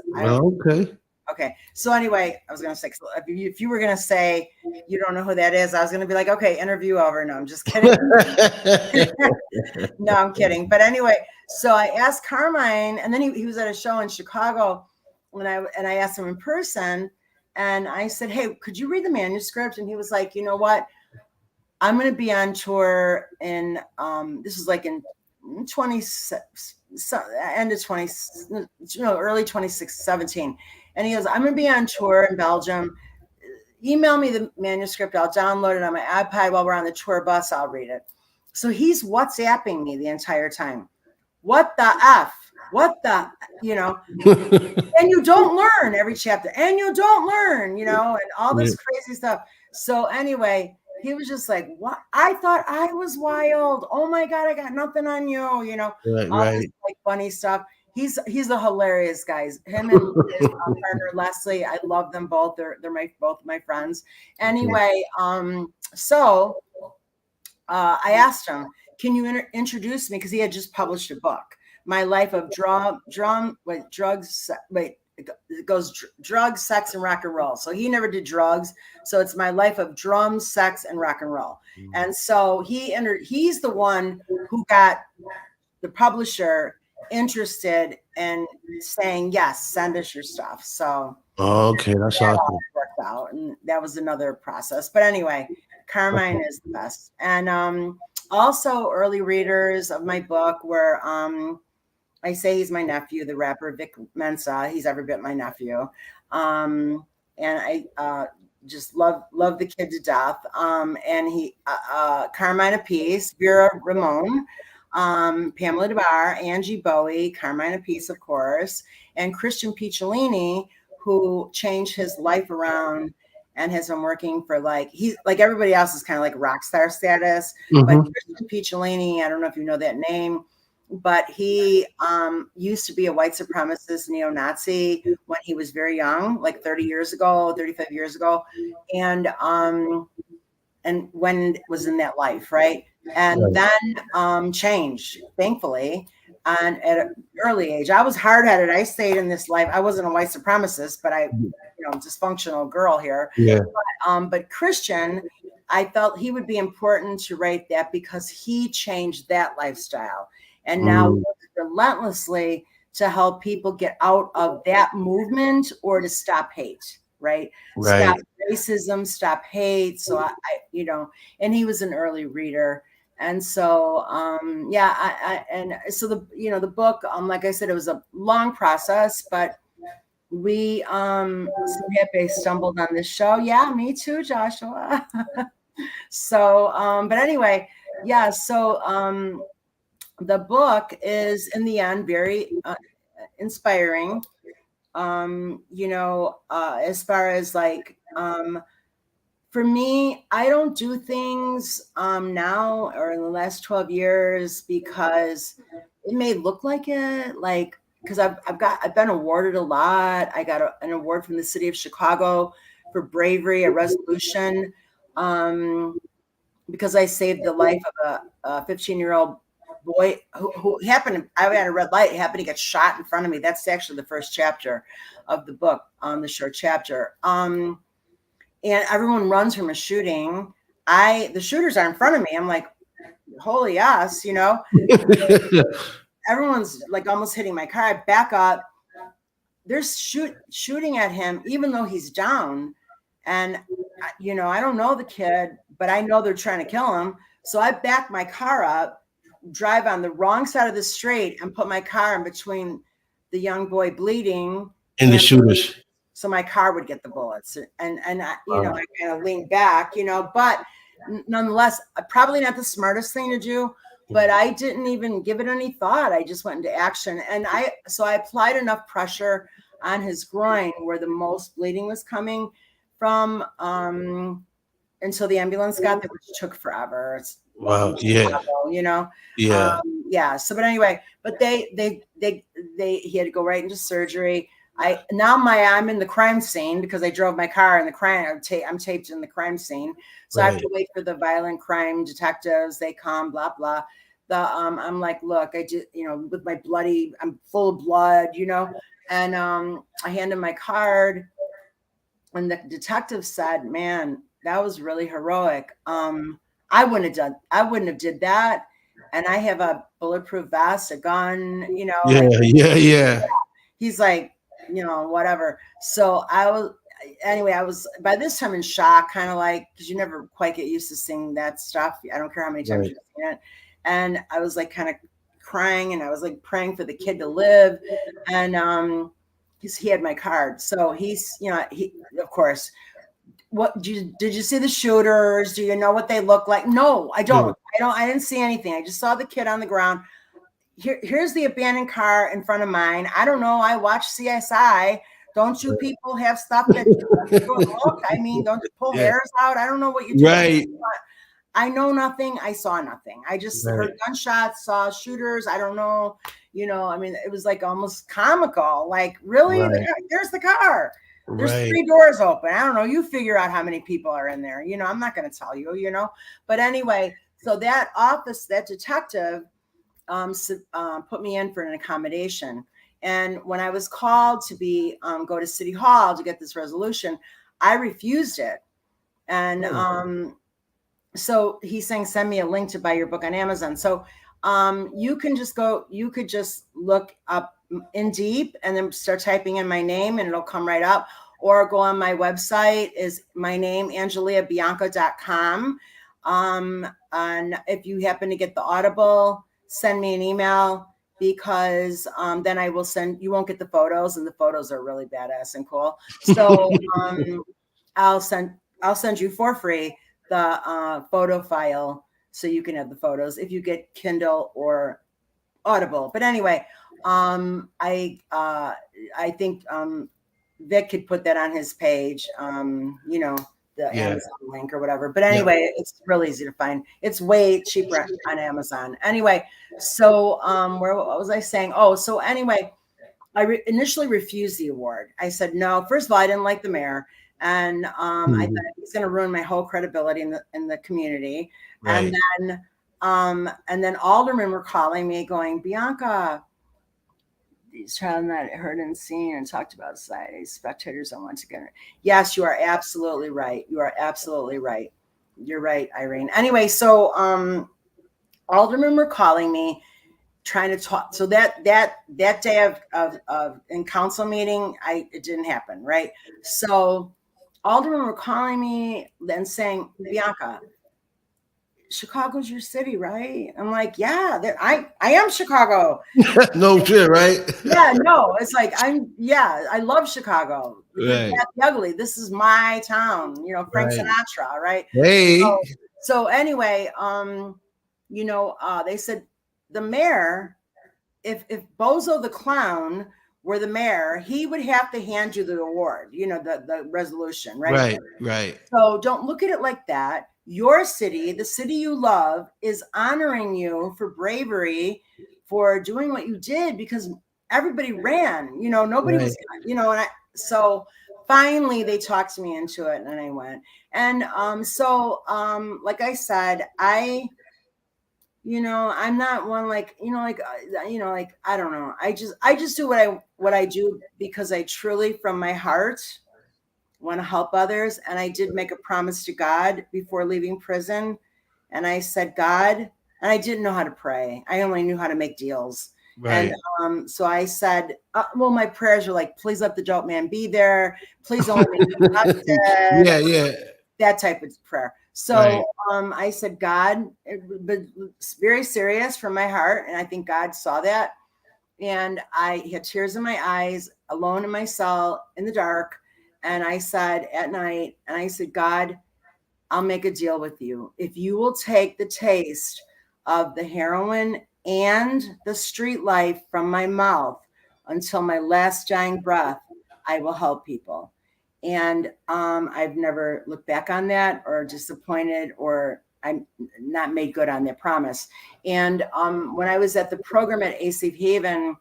Okay. So anyway, I was going to say, if you were going to say you don't know who that is, I was going to be like, okay, interview over. No, I'm just kidding. No, I'm kidding. But anyway, so I asked Carmine, and then he was at a show in Chicago and I asked him in person and I said, hey, could you read the manuscript? And he was like, you know what? I'm going to be on tour in, this was like in early 2017. And he goes, I'm going to be on tour in Belgium. Email me the manuscript. I'll download it on my iPad while we're on the tour bus. I'll read it. So he's WhatsApping me the entire time. What the F? What the, you know, and you don't learn every chapter and you don't learn, you know, and all this crazy stuff. So anyway, he was just like, what? I thought I was wild. Oh my God, I got nothing on you, you know, all this like funny stuff. He's a hilarious guy. Him and his partner Leslie, I love them both. They're both my friends. Anyway, so I asked him, can you introduce me? Because he had just published a book, My Life of Drugs, sex, and rock and roll. So he never did drugs. So it's My Life of Drums, Sex, and Rock and Roll. And so he's the one who got the publisher interested in saying, yes, send us your stuff. So Oh, okay, that's That awesome. all worked out, and that was another process. But anyway, Carmine Okay. is the best. And also early readers of my book were I say he's my nephew, the rapper Vic Mensa. He's every bit my nephew. And I just love the kid to death. And he Carmine Apiece, Vera Ramon, Pamela DeBar, Angie Bowie, Carmine Apiece, of course, and Christian Picciolini, who changed his life around and has been working for he's like everybody else is kind of like rock star status, but Mm-hmm. Christian Picciolini, I don't know if you know that name, but he used to be a white supremacist neo-Nazi when he was very young, like 30 years ago, 35 years ago. And when was in that life, right? And Right. then changed, thankfully, and at an early age. I was hard-headed. I stayed in this life. I wasn't a white supremacist, but dysfunctional girl here. Yeah. But Christian, I felt he would be important to write that because he changed that lifestyle and now Mm, works relentlessly to help people get out of that movement or to stop hate, right? right. Stop racism, stop hate. So and he was an early reader. And so, so the book, like I said, it was a long process, but we so happy I stumbled on this show. Yeah, me too, Joshua. So but anyway, yeah, so the book is in the end very inspiring. As far as for me, I don't do things now or in the last 12 years because it may look like it, because I've been awarded a lot. I got an award from the city of Chicago for bravery, a resolution, because I saved the life of a 15-year-old boy who happened. I had a red light, happened to get shot in front of me. That's actually the first chapter of the book, the short chapter. And everyone runs from a shooting. The shooters are in front of me. I'm like, holy ass, everyone's like almost hitting my car. I back up. They're shooting at him, even though he's down. And, I don't know the kid, but I know they're trying to kill him. So I back my car up, drive on the wrong side of the street, and put my car in between the young boy bleeding And the and shooters. so my car would get the bullets. And I, Wow. I kind of leaned back, but nonetheless, probably not the smartest thing to do, but I didn't even give it any thought. I just went into action. And I applied enough pressure on his groin where the most bleeding was coming from, until the ambulance got there, which took forever. It's welcome Wow. to Yeah. Chicago, Yeah. yeah. So, but anyway, but he had to go right into surgery. I'm in the crime scene because I drove my car in the crime. I'm taped in the crime scene, so I have Right. to wait for the violent crime detectives. They come, blah blah. I'm like, look, I just with my I'm full of blood, and I hand him my card, and the detective said, "Man, that was really heroic. I wouldn't have did that, and I have a bulletproof vest, a gun, Yeah. like." Yeah. Yeah. He's like, whatever. So I was by this time in shock, kind of like, because you never quite get used to seeing that stuff. I don't care how many times Right. you've seen it. And I was like kind of crying, and I was like praying for the kid to live. And he had my card. So he's, he, of course, did you see the shooters? Do you know what they look like? No, I don't. I didn't see anything. I just saw the kid on the ground. Here's the abandoned car in front of mine. I don't know. I watch CSI. Don't you people have stuff that look? I mean, don't you pull Yeah. hairs out? I don't know what you do. Right. I know nothing. I saw nothing. I just heard gunshots, saw shooters. I don't know. I mean, it was like almost comical. Like, really? Right. There's the car. There's Right. 3 doors open. I don't know. You figure out how many people are in there. I'm not going to tell you, But anyway, so that detective put me in for an accommodation. And when I was called to go to City Hall to get this resolution, I refused it. And so he's saying, send me a link to buy your book on Amazon. So you could just look up In Deep and then start typing in my name and it'll come right up. or go on my website. Is my name, AngeliaBianca.com. And if you happen to get the Audible, send me an email, because then I will send, you won't get the photos, and the photos are really badass and cool. So I'll send you for free the photo file, so you can have the photos if you get Kindle or Audible. But anyway, I think Vic could put that on his page, the Amazon link or whatever. But anyway, it's really easy to find. It's way cheaper on Amazon. Anyway, so what was I saying? Oh, so anyway, I initially refused the award. I said no. First of all, I didn't like the mayor, and I thought he's going to ruin my whole credibility in the community. Right. And then aldermen were calling me, going, Bianca, these child not heard and seen and talked about society. Spectators don't want to get it. Yes, you are absolutely right. You are absolutely right. You're right, Irene. Anyway, so aldermen were calling me, trying to talk. So that day of in council meeting, it didn't happen, right? So aldermen were calling me and saying, Bianca, Chicago's your city, right? I'm like, yeah, I am Chicago. No shit, right? Yeah, no, it's like I love Chicago. Right. The ugly. This is my town, Frank Sinatra, right? Hey. So anyway, they said the mayor, if Bozo the Clown were the mayor, he would have to hand you the award, the resolution, right? Right. So don't look at it like that. Your city, the city you love, is honoring you for bravery, for doing what you did, because everybody ran, nobody was, so finally they talked me into it, and I went. And like I said, I'm not one I don't know. I just do what I do because I truly, from my heart, want to help others. And I did make a promise to God before leaving prison. And I said, God, and I didn't know how to pray. I only knew how to make deals. Right. And so I said, my prayers are like, please let the dope man be there. Please only make him arrested. That type of prayer. So I said, God, but very serious from my heart. And I think God saw that. And I had tears in my eyes, alone in my cell in the dark. And I said at night, and I said, God, I'll make a deal with you. If you will take the taste of the heroin and the street life from my mouth until my last dying breath, I will help people. And I've never looked back on that or disappointed, or I'm not made good on that promise. And when I was at the program at A Safe Haven,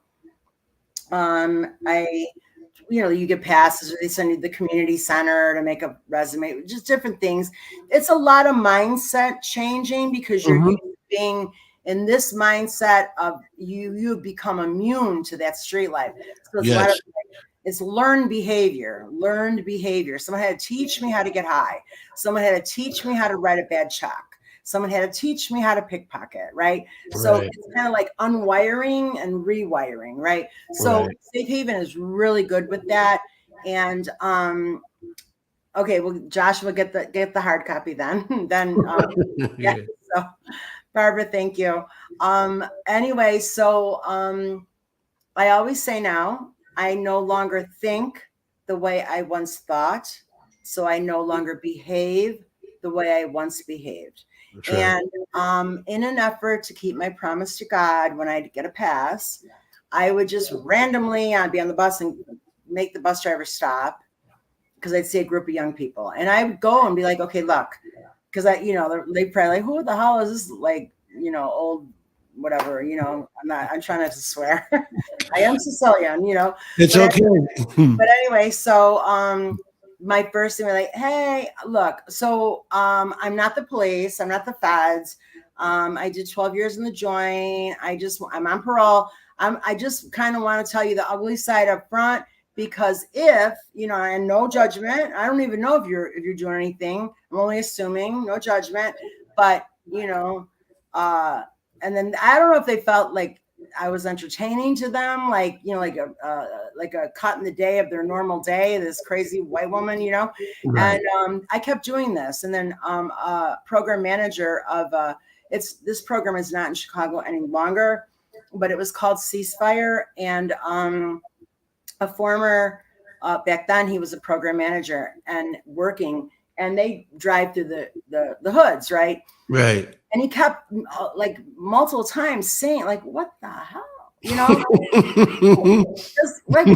you get passes, or they send you to the community center to make a resume, just different things. It's a lot of mindset changing, because you're being in this mindset of you become immune to that street life. So it's a lot of, it's learned behavior. Someone had to teach me how to get high. Someone had to teach me how to write a bad check. Someone had to teach me how to pickpocket, right? So it's kind of like unwiring and rewiring, right? So Safe Haven is really good with that. And okay, well, Joshua, get the hard copy then. So Barbara, thank you. Anyway, so I always say now, I no longer think the way I once thought, so I no longer behave the way I once behaved. And in an effort to keep my promise to God, when I get a pass, I would just randomly be on the bus and make the bus driver stop, because I'd see a group of young people, and I would go and be like, okay, look, because they probably like, who the hell is this, like, old whatever, I'm trying not to swear. I am Sicilian, It's okay. But anyway, so my first thing was like, hey, look, so I'm not the police, I'm not the feds. I did 12 years in the joint. I'm on parole. I just kind of want to tell you the ugly side up front, because if, and no judgment, I don't even know if you're doing anything. I'm only assuming, no judgment, but and then I don't know if they felt like, I was entertaining to them, like, like a cut in the day of their normal day, this crazy white woman, Right. and I kept doing this. And then program manager of this program is not in Chicago any longer, but it was called Ceasefire. And a former, back then he was a program manager and working, and they drive through the hoods, right? Right. And he kept like multiple times saying, like, what the hell? Just like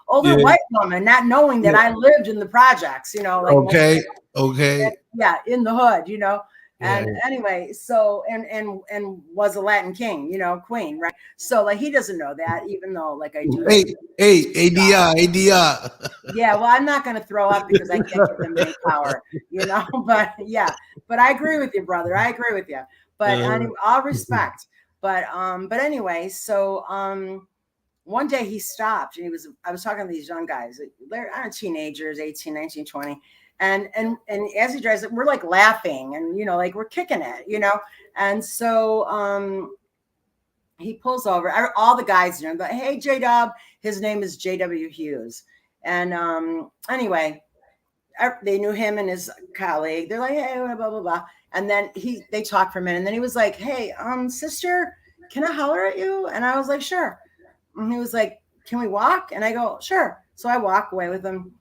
older Yeah. white woman, not knowing that I lived in the projects, like Okay. Okay. yeah, in the hood, And Right. anyway, so and was a Latin king, queen, right? So like he doesn't know that, even though like I do. Hey, ADR. Yeah, well, I'm not going to throw up because I can't give them any power, But yeah, but I agree with you, brother. I agree with you. But all respect. But anyway, so one day he stopped, and I was talking to these young guys. They're teenagers, 18, 19, 20. And as he drives, we're like laughing and like we're kicking it, And so he pulls over. All the guys know, but hey, J-Dub, his name is J.W. Hughes. And anyway, they knew him and his colleague. They're like, hey, blah, blah, blah. And then they talked for a minute. And then he was like, hey, sister, can I holler at you? And I was like, sure. And he was like, can we walk? And I go, sure. So I walk away with him.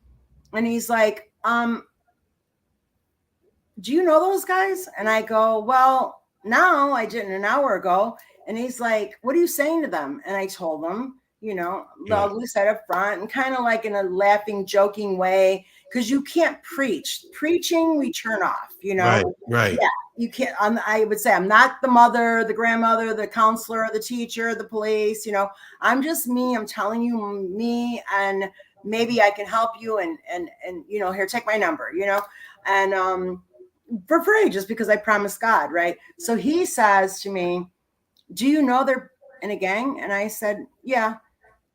And he's like, do you know those guys? And I go, well, no, I didn't an hour ago. And he's like, what are you saying to them? And I told him, the ugly side up front, and kind of like in a laughing, joking way, because you can't preach. Preaching, we turn off, Right. Right. Yeah, you can't. I would say I'm not the mother, the grandmother, the counselor, the teacher, the police. I'm just me. I'm telling you me, and maybe I can help you. And here, take my number. And for free, just because I promised God, right? So he says to me, do you know they're in a gang? And I said, yeah.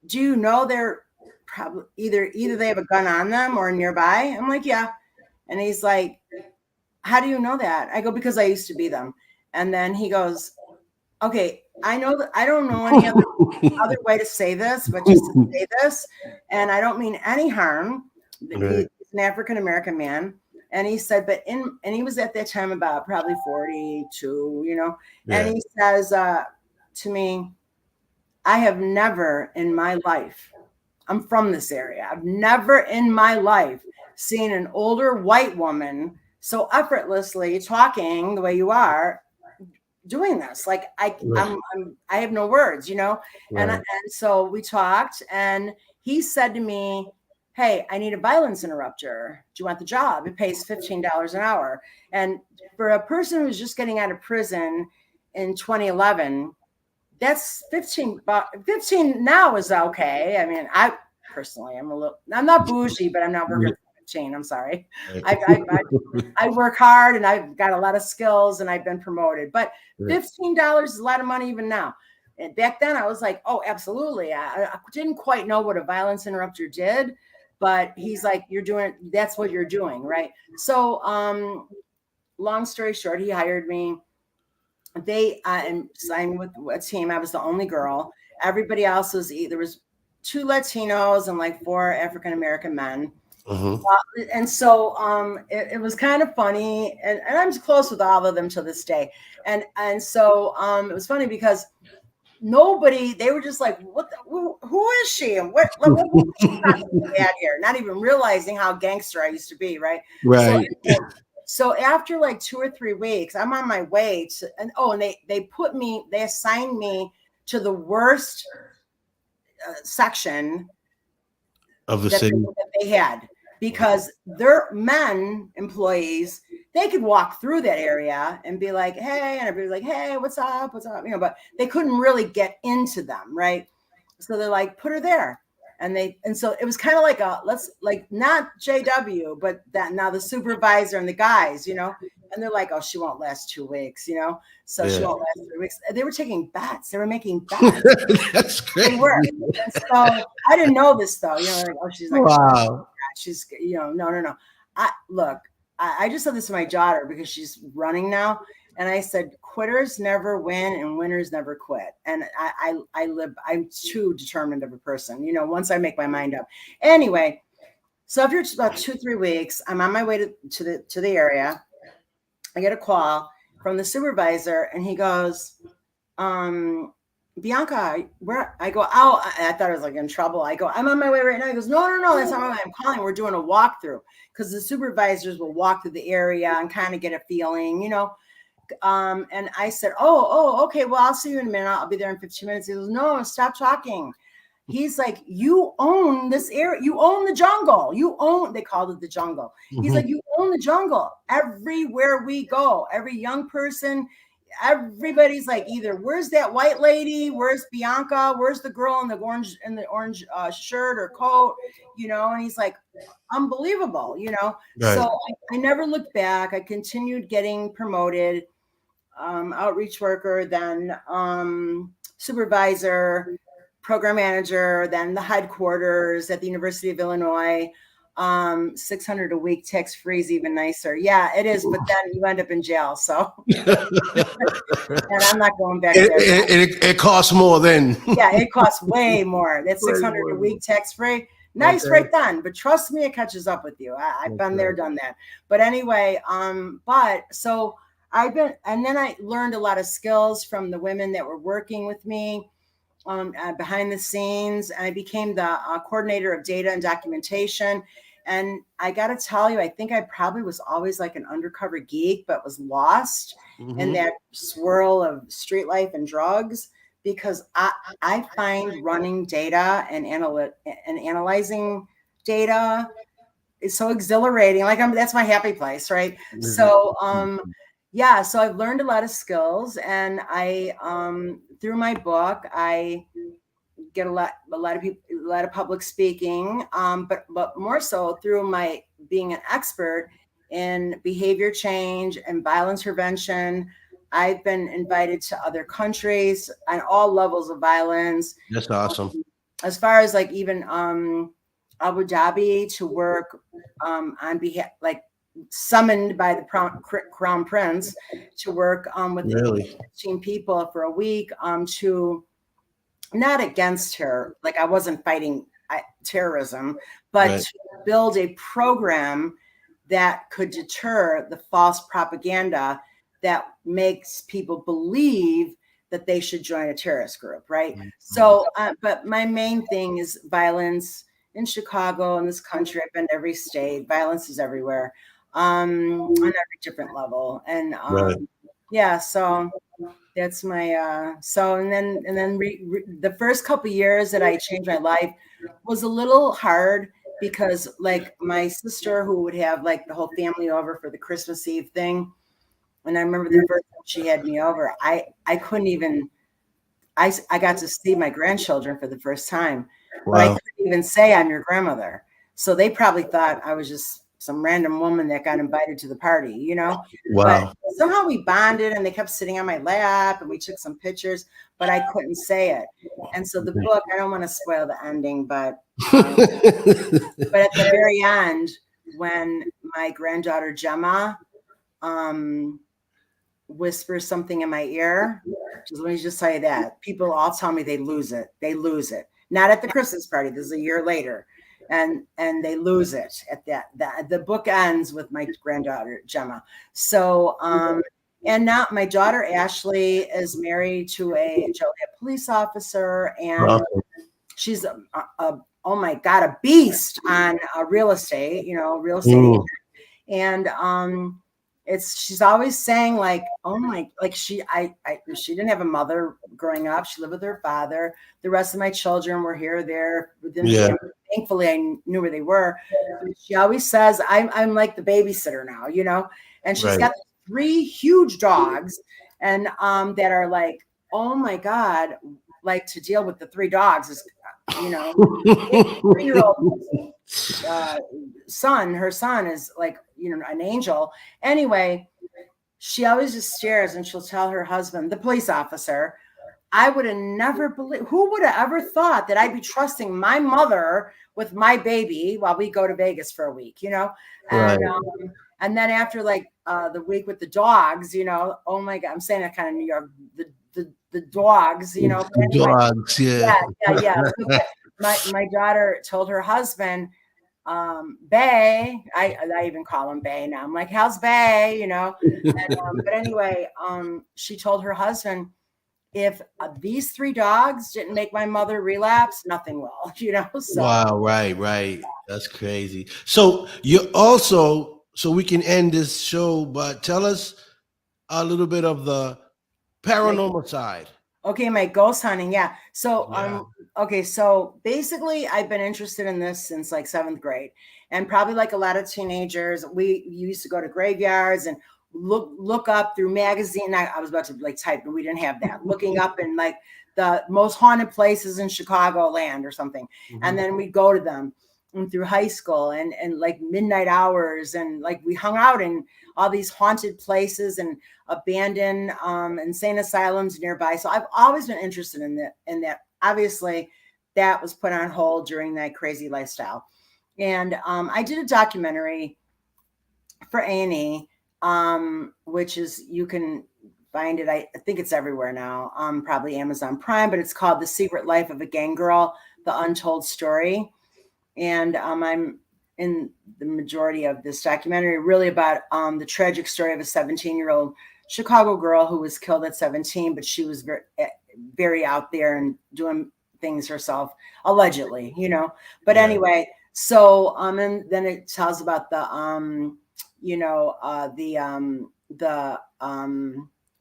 Do you know they're probably either they have a gun on them or nearby? I'm like, yeah. And he's like, how do you know that? I go, because I used to be them. And then he goes, okay, I know that I don't know any other way to say this, but just to say this, and I don't mean any harm. Right. He's an African-American man. And he said, and he was at that time about probably 42, Yeah. And he says to me, I have never in my life, I'm from this area, I've never in my life seen an older white woman so effortlessly talking the way you are doing this. Like I have no words, Right. And so we talked, and he said to me, hey, I need a violence interrupter. Do you want the job? It pays $15 an hour. And for a person who's just getting out of prison in 2011, that's 15 now is okay. I mean, I personally, I'm not bougie, but I'm not working for 15. I'm sorry. I work hard, and I've got a lot of skills, and I've been promoted, but $15 is a lot of money even now. And back then I was like, oh, absolutely. I didn't quite know what a violence interrupter did, but he's like, that's what you're doing. Right. So, long story short, he hired me. They signed with a team. I was the only girl. Everybody else there was 2 Latinos and like 4 African-American men. Mm-hmm. And so it was kind of funny, and I'm close with all of them to this day. And so it was funny because they were just like, who is she? And what here? Not even realizing how gangster I used to be. Right. Right. So after like 2 or 3 weeks, I'm on my way to, and they assigned me to the worst section of the city that they had, because their men employees, they could walk through that area and be like, hey, and everybody's like, hey, what's up? But they couldn't really get into them. Right. So they're like, put her there. And so it was kind of like not JW, but that now the supervisor and the guys, and they're like, oh, she won't last 2 weeks, so she won't last 3 weeks. They were taking bets. They were making bets. That's great. They were. And so I didn't know this though, like, oh, she's like, wow. She's, no. I just said this to my daughter because she's running now. And I said, quitters never win and winners never quit. And I'm too determined of a person, you know, once I make my mind up. Anyway, so after about 2-3 weeks, I'm on my way to the area. I get a call from the supervisor and he goes, Bianca, where? I go, oh, I thought I was like in trouble. I go, I'm on my way right now. He goes, no, that's not why I'm calling. We're doing a walkthrough because the supervisors will walk through the area and kind of get a feeling, you know. And I said, oh, okay. Well, I'll see you in a minute. I'll be there in 15 minutes. He goes, no, stop talking. He's like, you own this area. You own the jungle. They called it the jungle. He's like, you own the jungle. Everywhere we go, every young person, everybody's like, either where's that white lady? Where's Bianca? Where's the girl in the orange shirt or coat? You know, and he's like, unbelievable, you know. Right. So I never looked back. I continued getting promoted, outreach worker, then supervisor, program manager, then the headquarters at the University of Illinois. 600 a week, tax free is even nicer. Yeah, it is, but then you end up in jail. So, and I'm not going back there. It costs more then. Yeah, it costs way more. That's 600 a week, tax free. Nice, okay. Right then. But trust me, it catches up with you. I've been there, done that. But anyway, but so I've been, and then I learned a lot of skills from the women that were working with me. Behind the scenes, and I became the coordinator of data and documentation. And I got to tell you, I think I probably was always like an undercover geek, but was lost in that swirl of street life and drugs, because I find running data and analyzing data is so exhilarating. Like that's my happy place, right? So, yeah, so I've learned a lot of skills, and I, through my book, I get a lot of public speaking, but more so through my being an expert in behavior change and violence prevention. I've been invited to other countries on all levels of violence. That's awesome. As far as like even Abu Dhabi to work on behalf, like, summoned by the Crown Prince to work with 15 people for a week, to not against her, like I wasn't fighting terrorism, but to build a program that could deter the false propaganda that makes people believe that they should join a terrorist group, right? So, but my main thing is violence in Chicago, in this country. I've been to every state. Violence is everywhere. On every different level, and yeah, so that's my and then the first couple of years that I changed my life was a little hard, because like my sister, who would have like the whole family over for the Christmas Eve thing, and I remember the first time she had me over, I couldn't even, I got to see my grandchildren for the first time, but I couldn't even say I'm your grandmother, so they probably thought I was just some random woman that got invited to the party, you know. But somehow we bonded, and they kept sitting on my lap, and we took some pictures, but I couldn't say it. And so the book, I don't want to spoil the ending, but at the very end, when my granddaughter Gemma whispers something in my ear, let me just tell you that people all tell me they lose it. Not at the Christmas party. This is a year later. And they lose it at that. The book ends with my granddaughter Gemma. So and now my daughter Ashley is married to a Joliet police officer, and she's oh my God, a beast on real estate. You know, real estate agent. And she's always saying like, oh my, like she didn't have a mother growing up. She lived with her father. The rest of my children were here or there within the family. Thankfully, I knew where they were. She always says, I'm like the babysitter now, you know, and she's got 3 huge dogs, and that are like, oh my God, like to deal with the 3 dogs is, you know, 3-year-old son, her son is like, you know, an angel. Anyway, she always just stares, and she'll tell her husband, the police officer, I would have never believed, who would have ever thought that I'd be trusting my mother with my baby while we go to Vegas for a week, you know? And then after like the week with the dogs, oh my God, I'm saying that kind of New York, the dogs, but The anyway, dogs, yeah. yeah. So, but my daughter told her husband, Bay, I even call him Bay now. I'm like, how's Bay? But anyway, she told her husband, if these 3 dogs didn't make my mother relapse, nothing will, So Wow, right. That's crazy. So you also, so we can end this show, but tell us a little bit of the like, paranormal side. okay, my ghost hunting, yeah. So Yeah. okay, so basically I've been interested in this since like 7th grade. And probably like a lot of teenagers, we used to go to graveyards and look up through magazine. I was about to like type, but we didn't have that. Looking up in like the most haunted places in Chicago land or something. And then we'd go to them and through high school and like midnight hours, and like we hung out in all these haunted places and abandoned insane asylums nearby. So I've always been interested in that. Obviously, that was put on hold during that crazy lifestyle. And I did a documentary for A&E, which is, you can find it. I think it's everywhere now, probably Amazon Prime, but it's called The Secret Life of a Gang Girl, The Untold Story. And I'm in the majority of this documentary really about the tragic story of a 17-year-old Chicago girl who was killed at 17, but she was very, very out there and doing things herself, allegedly, But Yeah. anyway, so and then it tells about the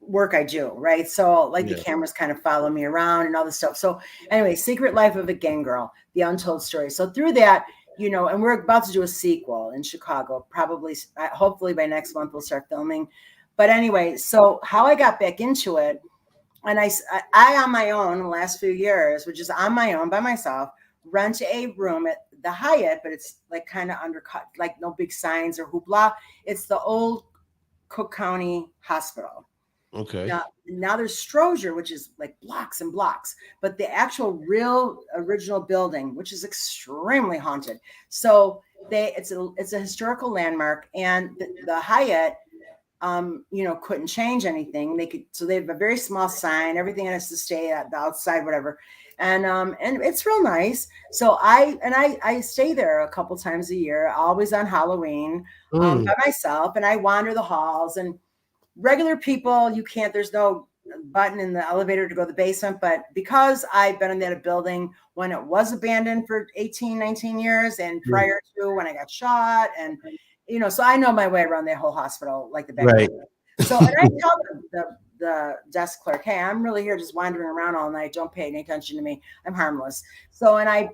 work I do, right? So like the cameras kind of follow me around and all this stuff. So anyway, Secret Life of a Gang Girl, The Untold Story. So through that, and we're about to do a sequel in Chicago, probably, hopefully by next month we'll start filming. But anyway, so how I got back into it, and I on my own in the last few years, which is on my own by myself, rent a room at the Hyatt, but it's like kind of undercut, like no big signs or hoopla. It's the old Cook County Hospital. Okay. Now there's Strozier, which is like blocks and blocks, but the actual real original building, which is extremely haunted. So it's a historical landmark, and the Hyatt, couldn't change anything. They have a very small sign. Everything has to stay at the outside, whatever. And it's real nice. So I stay there a couple times a year, always on Halloween, by myself, and I wander the halls. And regular people, there's no button in the elevator to go to the basement, but because I've been in that building when it was abandoned for 18, 19 years and prior to when I got shot, and so I know my way around that whole hospital like the back of my hand. So, and I tell the desk clerk, hey, I'm really here just wandering around all night. Don't pay any attention to me. I'm harmless. So, and I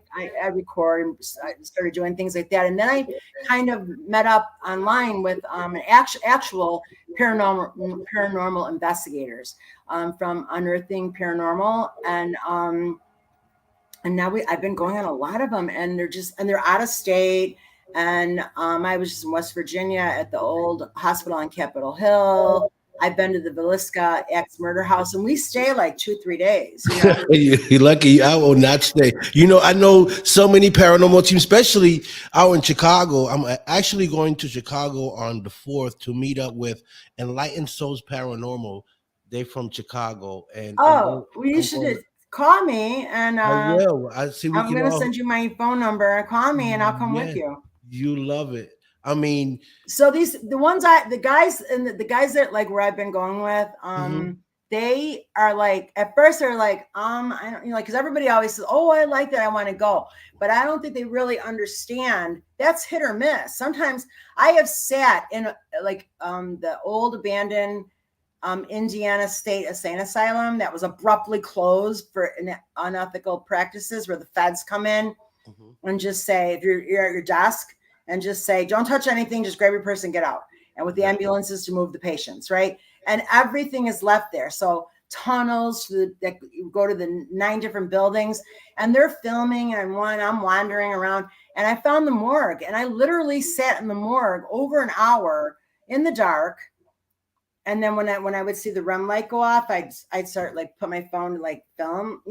record and I started doing things like that. And then I kind of met up online with an actual paranormal investigators from Unearthing Paranormal. And now I've been going on a lot of them, and they're out of state. And I was just in West Virginia at the old hospital on Capitol Hill. I've been to the Villisca ex murder house, and we stay like 2-3 days. You're lucky. I will not stay. I know so many paranormal teams, especially out in Chicago. I'm actually going to Chicago on the 4th to meet up with Enlightened Souls Paranormal. They're from Chicago, and you should call me, and I will. I see. I'm going to send you my phone number. Call me, and I'll come with you. You love it. I mean, so the guys that like where I've been going with, they are like, at first they're like, I don't, because everybody always says, oh, I like that, I want to go, but I don't think they really understand that's hit or miss. Sometimes I have sat in the old abandoned Indiana State Insane Asylum that was abruptly closed for unethical practices, where the feds come in and just say, if you're at your desk, and just say, don't touch anything, just grab your purse and get out. And with the ambulances to move the patients, right? And everything is left there. So tunnels that go to the 9 different buildings, and they're filming, and I'm wandering around, and I found the morgue, and I literally sat in the morgue over an hour in the dark. And then when I would see the REM light go off, I'd start like put my phone to like film,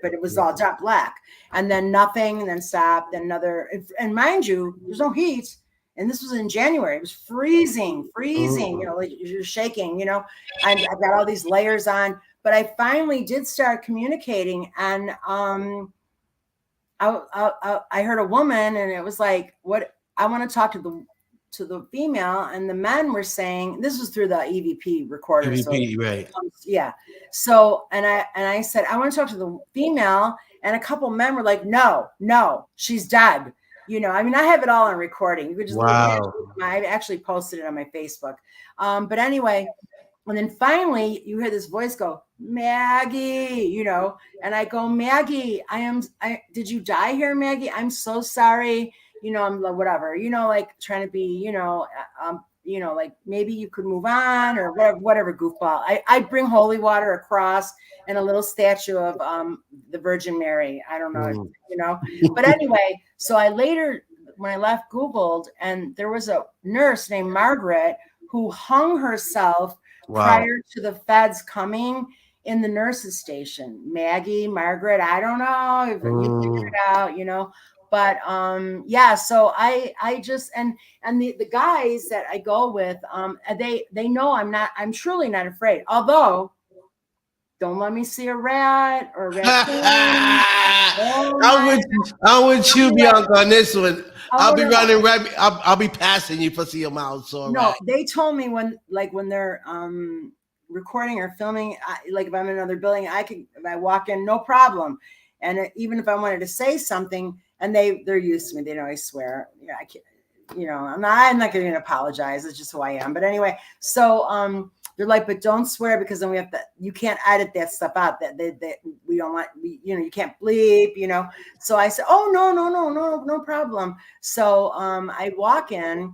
but it was all dark black, and then nothing, and then stop, then another. And mind you, there's no heat. And this was in January. It was freezing, you know, like you're shaking, you know, I've got all these layers on, but I finally did start communicating. And I heard a woman, and it was like, what, I want to talk to the female, and the men were saying, this was through the EVP recorder. EVP, so right. yeah. So, and I said, I want to talk to the female, and a couple men were like, no, she's dead. You know, I mean, I have it all on recording. You could just, Wow. I actually posted it on my Facebook. But anyway, and then finally you hear this voice go, Maggie, you know, and I go, Maggie, did you die here, Maggie? I'm so sorry. You know, I'm like, whatever, you know, like trying to be, you know, like maybe you could move on, or whatever goofball. I'd bring holy water across and a little statue of the Virgin Mary. I don't know, you know, but anyway, so I later, when I left, Googled, and there was a nurse named Margaret who hung herself prior to the feds coming in the nurses station. Maggie, Margaret, I don't know if you figure it out, you know. But yeah, so I just, and the guys that I go with, they know I'm truly not afraid. Although, don't let me see a rat or a raccoon. I'm with you, Bianca, on this one. I'll be running right. I'll be passing you for see a mouse. So no, they told me when they're recording or filming, like if I'm in another building, if I walk in, no problem. And even if I wanted to say something, and they're used to me, they know I swear. Yeah, I can't. You know, I'm not going to apologize. It's just who I am. But anyway, so they're like, but don't swear, because then you can't edit that stuff out. That we don't want. You know, you can't bleep. You know. So I said, oh no problem. So I walk in,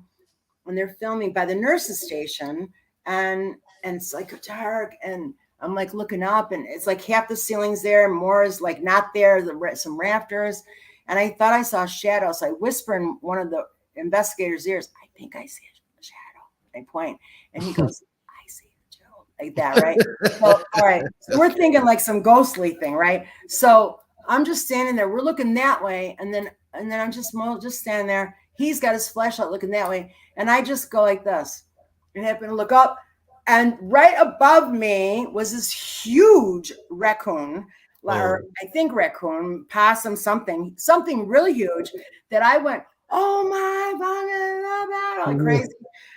and they're filming by the nurses station, and it's like dark, and I'm like looking up, and it's like half the ceiling's there, more is like not there. Some rafters. And I thought I saw shadows. So I whisper in one of the investigator's ears, I think I see a shadow. I point, and he goes, I see it too. Like that, right? So, all right. So we're thinking like some ghostly thing, right? So I'm just standing there. We're looking that way, and then I'm just standing there. He's got his flashlight looking that way, and I just go like this, and happen to look up, and right above me was this huge raccoon. Or I think raccoon, possum, something really huge, that I went, oh my God, like crazy.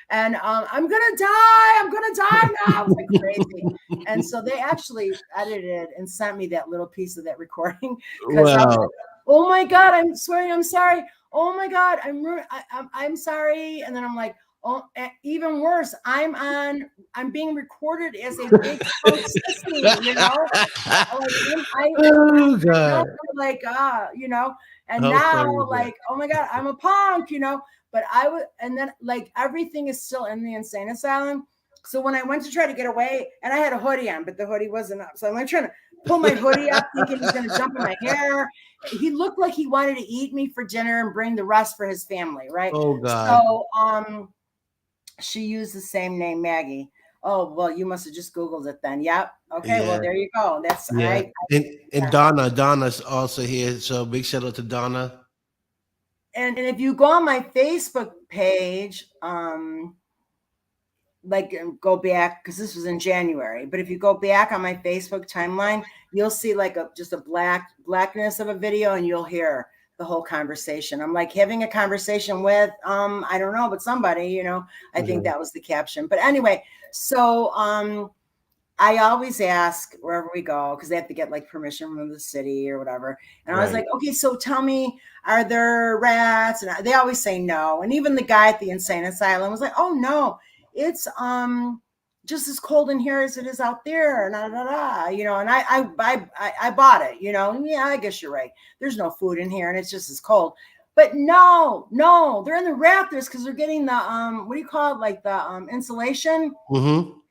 And I'm gonna die now. I was like crazy. And so they actually edited and sent me that little piece of that recording, because I was like, oh my God, I'm swearing, I'm sorry. Oh my God, I'm sorry. And then I'm like, oh, even worse, I'm being recorded as a big sissy, you know. Like, you know, and now like, oh my God, I'm a punk, you know. But I would, and then like everything is still in the insane asylum. So when I went to try to get away, and I had a hoodie on, but the hoodie wasn't up, so I'm like trying to pull my hoodie up, thinking he's gonna jump in my hair. He looked like he wanted to eat me for dinner and bring the rest for his family, right? Oh God. So she used the same name, Maggie. Oh, well, you must have just Googled it then. Yep. Okay. Yeah. Well, there you go. That's and Donna's also here. So big shout out to Donna. And if you go on my Facebook page, like go back, because this was in January, but if you go back on my Facebook timeline, you'll see like just a blackness of a video, and you'll hear the whole conversation. I'm like having a conversation with, I don't know, but somebody, you know, I think that was the caption. But anyway, so I always ask wherever we go, because they have to get like permission from the city or whatever. And I was like, okay, so tell me, are there rats? And they always say no. And even the guy at the insane asylum was like, oh no, it's just as cold in here as it is out there, you know. And I bought it, you know. Yeah, I guess you're right. There's no food in here, and it's just as cold. But no, they're in the rafters, because they're getting the what do you call it, like the insulation,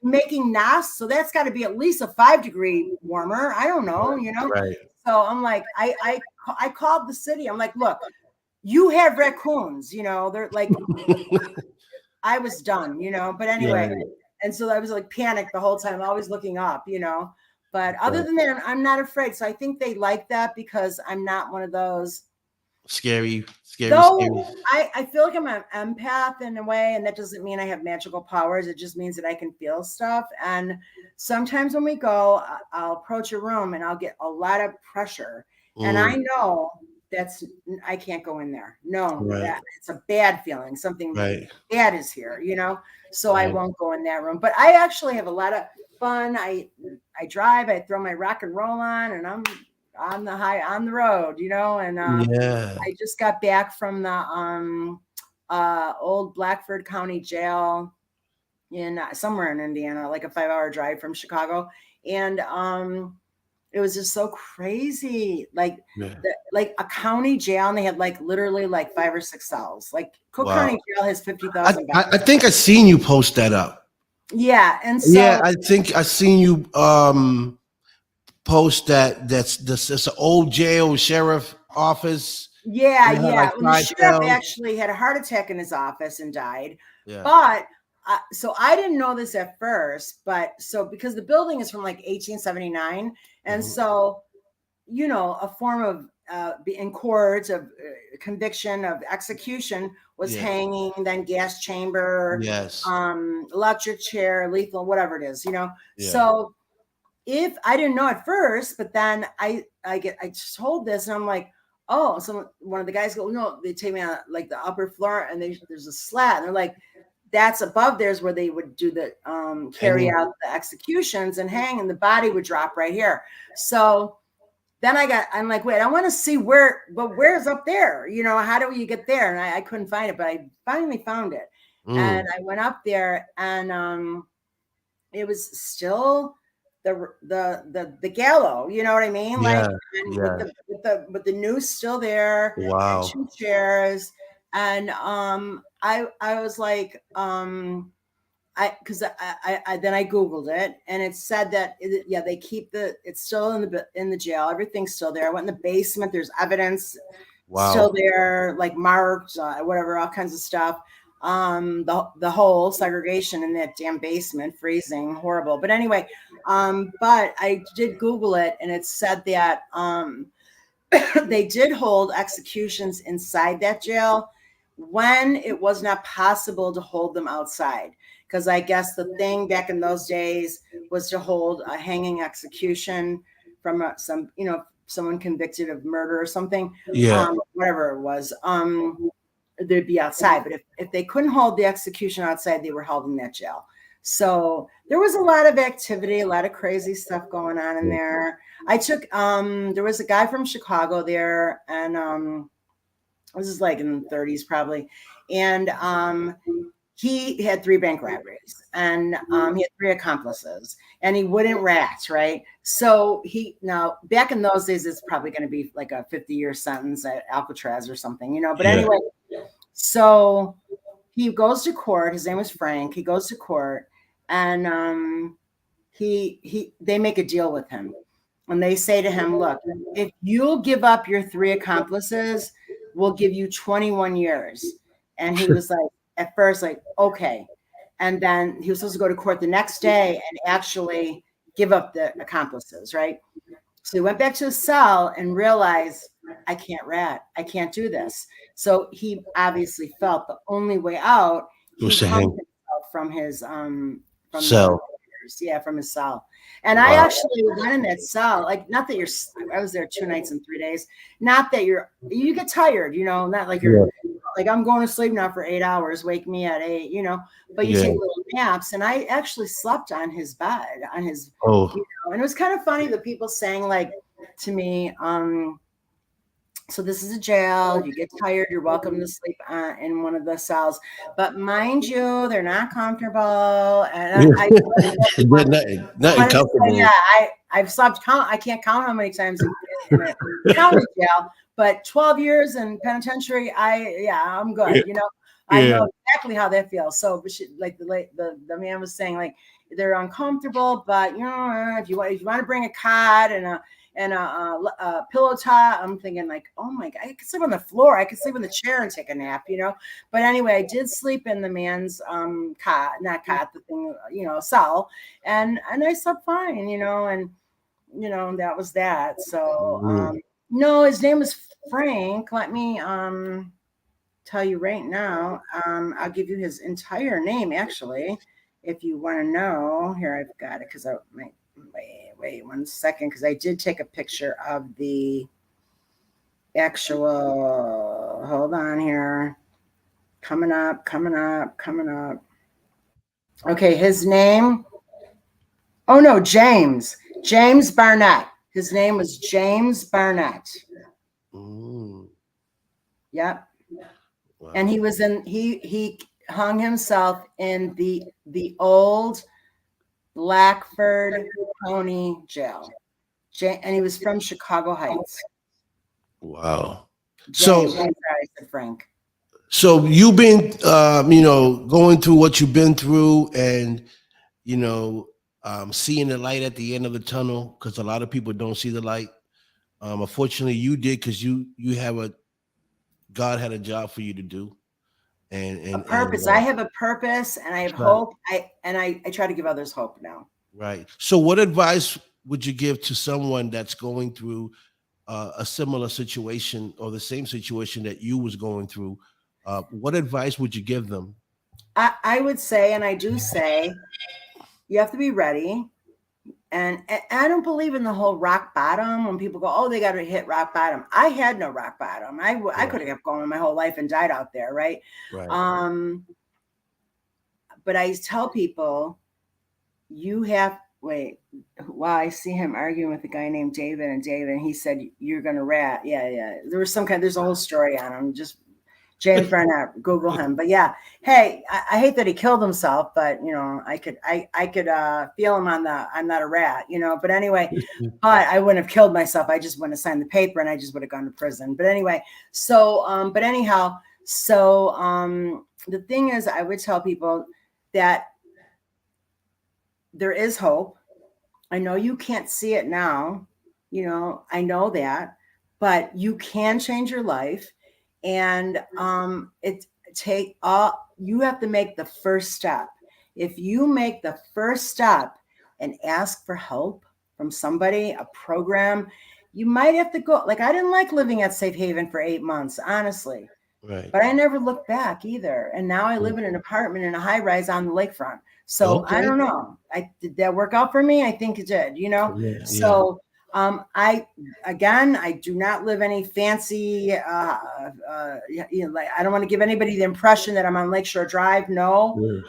making nests. So that's got to be at least a 5-degree warmer. I don't know, you know. Right. So I'm like, I called the city. I'm like, look, you have raccoons, you know. They're like, I was done, you know. But anyway. Yeah. And so I was like panicked the whole time, always looking up, you know. But other than that, I'm not afraid. So I think they like that, because I'm not one of those Scary, scary, Though scary. I feel like I'm an empath in a way, and that doesn't mean I have magical powers. It just means that I can feel stuff. And sometimes when we go, I'll approach a room and I'll get a lot of pressure. And I Mm, know that's I can't go in there. No, right, that it's a bad feeling. Something right, bad is here, you know. So I right. won't go in that room. But I actually have a lot of fun. I drive, I throw my rock and roll on, and I'm on the road, you know, and Yeah. I just got back from the old Blackford County Jail in somewhere in Indiana, like a 5-hour drive from Chicago, and it was just so crazy, like Yeah. like a county jail, and they had like literally like 5 or 6 cells. Like Cook County Wow. Jail has fifty I, thousand I beds. I think I seen you post that up. Yeah, and Yeah, so I think I seen you post that. That's an old jail sheriff office, yeah, and it had yeah. like When the five sheriff cells. actually had a heart attack in his office and died, Yeah. but so I didn't know this at first, but so because the building is from like 1879, and Mhm. so you know, a form of in courts of conviction of execution was Yeah. hanging, then gas chamber, Yes. electric chair, lethal, whatever it is, you know. Yeah. So if I didn't know at first, but then I just told this and I'm like, oh, so one of the guys go, no, they take me on like the upper floor and there's a slat and they're like, that's above there's where they would do the carry Hanging. out the executions and hang and the body would drop right here. So then I'm like, wait, I want to see but where's up there? You know, how do you get there? And I couldn't find it, but I finally found it. And Mm. I went up there and it was still the gallows, you know what I mean? Yeah. Like and Yeah. with the noose still there and Wow. 2 chairs. And I was like, I because I then I googled it and it said that yeah they keep it's still in the jail, everything's still there. I went in the basement, there's evidence Wow. still there, like marked, whatever, all kinds of stuff. The whole segregation in that damn basement, freezing, horrible. But anyway, but I did Google it, and it said that they did hold executions inside that jail when it was not possible to hold them outside. Because I guess the thing back in those days was to hold a hanging execution from some, you know, someone convicted of murder or something, Yeah. whatever it was. They'd be outside. But if they couldn't hold the execution outside, they were held in that jail. So there was a lot of activity, a lot of crazy stuff going on in there. I took there was a guy from Chicago there, and this is like in the 30s probably. And he had 3 bank robberies and he had 3 accomplices and he wouldn't rat, right? So now back in those days, it's probably going to be like a 50-year sentence at Alcatraz or something, you know. But Yeah. anyway, so he goes to court. His name was Frank. He goes to court and they make a deal with him. And they say to him, look, if you'll give up your 3 accomplices, we'll give you 21 years. And he was like, at first, like, okay. And then he was supposed to go to court the next day and actually give up the accomplices, right? So he went back to his cell and realized, I can't rat. I can't do this. So he obviously felt the only way out, It was he to hung hang. himself from the Cell. yeah, from his cell. And I Wow. actually went in that cell, like not that I was there 2 nights and 3 days. Not that you get tired, you know, not like Yeah. you're like, I'm going to sleep now for 8 hours, wake me at 8, you know, but you Yeah. take little naps. And I actually slept on his bed, on his, Oh. you know, and it was kind of funny, the people saying like to me, so this is a jail. You get tired, you're welcome to sleep in one of the cells. But mind you, they're not comfortable. And Nothing wanted to say, yeah, comfortable. I've slept I can't count how many times in a county jail, but 12 years in penitentiary, I'm good. You know, I Yeah. know exactly how that feels. So like the man was saying, like they're uncomfortable, but you know, if you want to bring a cot and a pillow top, I'm thinking like, oh my God, I could sleep on the floor. I could sleep in the chair and take a nap, you know. But anyway, I did sleep in the man's not cot, the thing, you know, cell, and I slept fine, you know, and you know, that was that. So Mhm. No, his name was Frank. Let me tell you right now. I'll give you his entire name actually, if you want to know. Here, I've got it because wait 1 second, because I did take a picture of the actual. Hold on here. Coming up. Okay, his name. Oh no, James Barnett. His name was James Barnett. Mm, Yep. wow. And he was in he hung himself in the old Blackford County jail. And he was from Chicago Heights. Wow. James, So, I'm sorry, I said Frank. so you've been, going through what you've been through, and seeing the light at the end of the tunnel, because a lot of people don't see the light. Unfortunately, you did, because you have God had a job for you to do, A and purpose. I have a purpose, and I have right, hope. I try to give others hope now. right. So, what advice would you give to someone that's going through a similar situation, or the same situation that you was going through? What advice would you give them? I would say, and I do say, you have to be ready. And I don't believe in the whole rock bottom when people go, oh, they got to hit rock bottom. I had no rock bottom. I could have kept going my whole life and died out there, right? Right. But I tell people, you have, wait, wow, I see him arguing with a guy named David, and he said, you're going to rat. Yeah. There was there's a whole story on him. Just James Barnett, Google him. But yeah, hey, I hate that he killed himself, but I could feel him on the I'm not a rat, But anyway, but I wouldn't have killed myself. I just wouldn't have signed the paper, and I just would have gone to prison. But anyway, so but anyhow, so the thing is, I would tell people that there is hope. I know you can't see it now, I know that, but you can change your life. And you have to make the first step. If you make the first step and ask for help from somebody, a program, you might have to go. Like, I didn't like living at Safe Haven for 8 months, honestly. Right. But I never looked back either. And now I live in an apartment in a high rise on the lakefront. So I don't know. Did that work out for me? I think it did, Yeah, So I do not live any fancy, like, I don't want to give anybody the impression that I'm on Lakeshore Drive. No.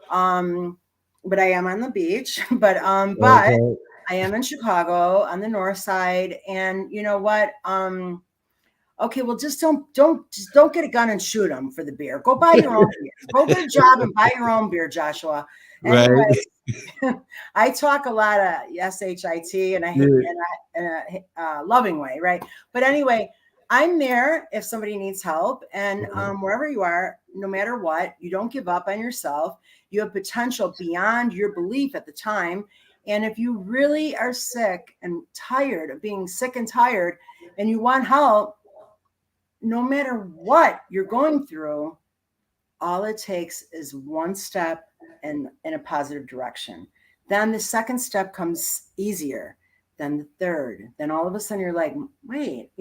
But I am on the beach, but okay. I am in Chicago on the north side. And you know what? Okay, well, just don't get a gun and shoot them for the beer. Go buy your own beer. Go get a job and buy your own beer, Joshua. Right. Anyway, I talk a lot of shit, and I hate in a loving way, right? But anyway, I'm there if somebody needs help, and wherever you are, no matter what, you don't give up on yourself. You have potential beyond your belief at the time, and if you really are sick and tired of being sick and tired, and you want help, no matter what you're going through, all it takes is one step in a positive direction. Then the second step comes easier, then the third. Then all of a sudden you're like, wait,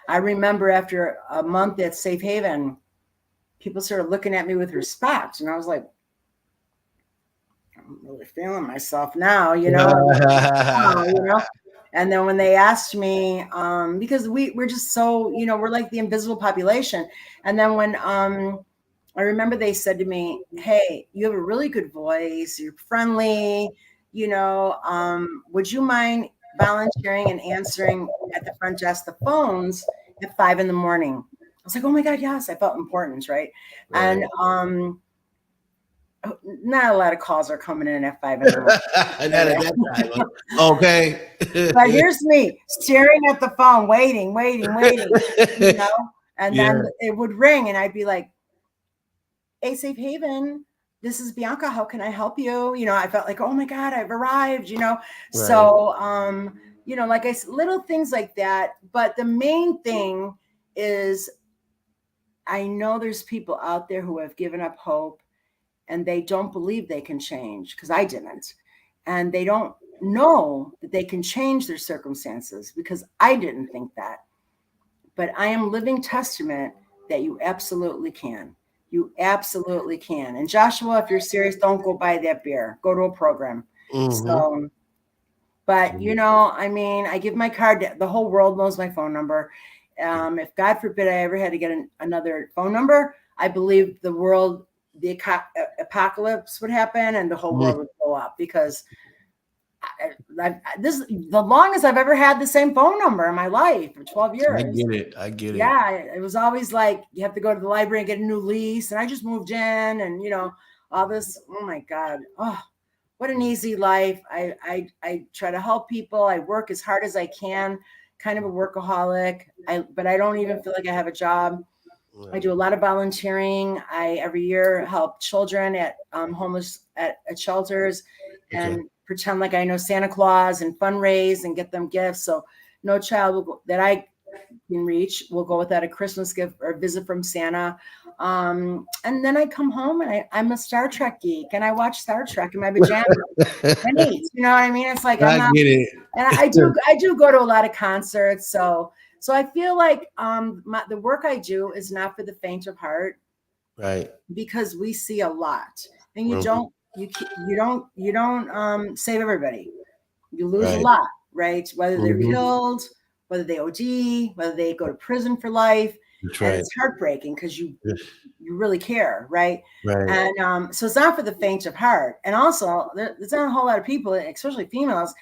I remember after a month at Safe Haven, people started looking at me with respect. And I was like, I'm really feeling myself now, And then when they asked me, because we're just so, we're like the invisible population. And then when I remember they said to me, hey, you have a really good voice, you're friendly, would you mind volunteering and answering at the front desk the phones at 5 a.m? I was like, oh my God, yes, I felt important, right? And not a lot of calls are coming in at 5 a.m. Not at that time. Okay. But here's me staring at the phone, waiting, and then it would ring, and I'd be like, hey, Safe Haven, this is Bianca. How can I help you? I felt like, oh my God, I've arrived, Right. So, like I said, little things like that. But the main thing is, I know there's people out there who have given up hope, and they don't believe they can change, because I didn't. And they don't know that they can change their circumstances, because I didn't think that. But I am living testament that you absolutely can. You absolutely can. And Joshua, if you're serious, don't go buy that beer. Go to a program. So, but you know, I mean, I give my card. The whole world knows my phone number. If God forbid I ever had to get another phone number, I believe the world, the apocalypse would happen and the whole world would blow up, because this is the longest I've ever had the same phone number in my life, for 12 years. I get it. Yeah, it was always like you have to go to the library and get a new lease. And I just moved in, and you know, all this. Oh my God. Oh, what an easy life. I try to help people. I work as hard as I can, kind of a workaholic. But I don't even feel like I have a job. I do a lot of volunteering. I every year help children at homeless at shelters, and pretend like I know Santa Claus and fundraise and get them gifts. So no child that I can reach will go without a Christmas gift or a visit from Santa. And then I come home and I'm a Star Trek geek, and I watch Star Trek in my pajamas. You know what I mean? It's like I get it. And I do go to a lot of concerts. So I feel like the work I do is not for the faint of heart, right? Because we see a lot, and you don't save everybody. You lose a lot, right? Whether they're killed, whether they OD, whether they go to prison for life. And it's heartbreaking, because you really care, right? And so it's not for the faint of heart. And also, there's not a whole lot of people, especially females,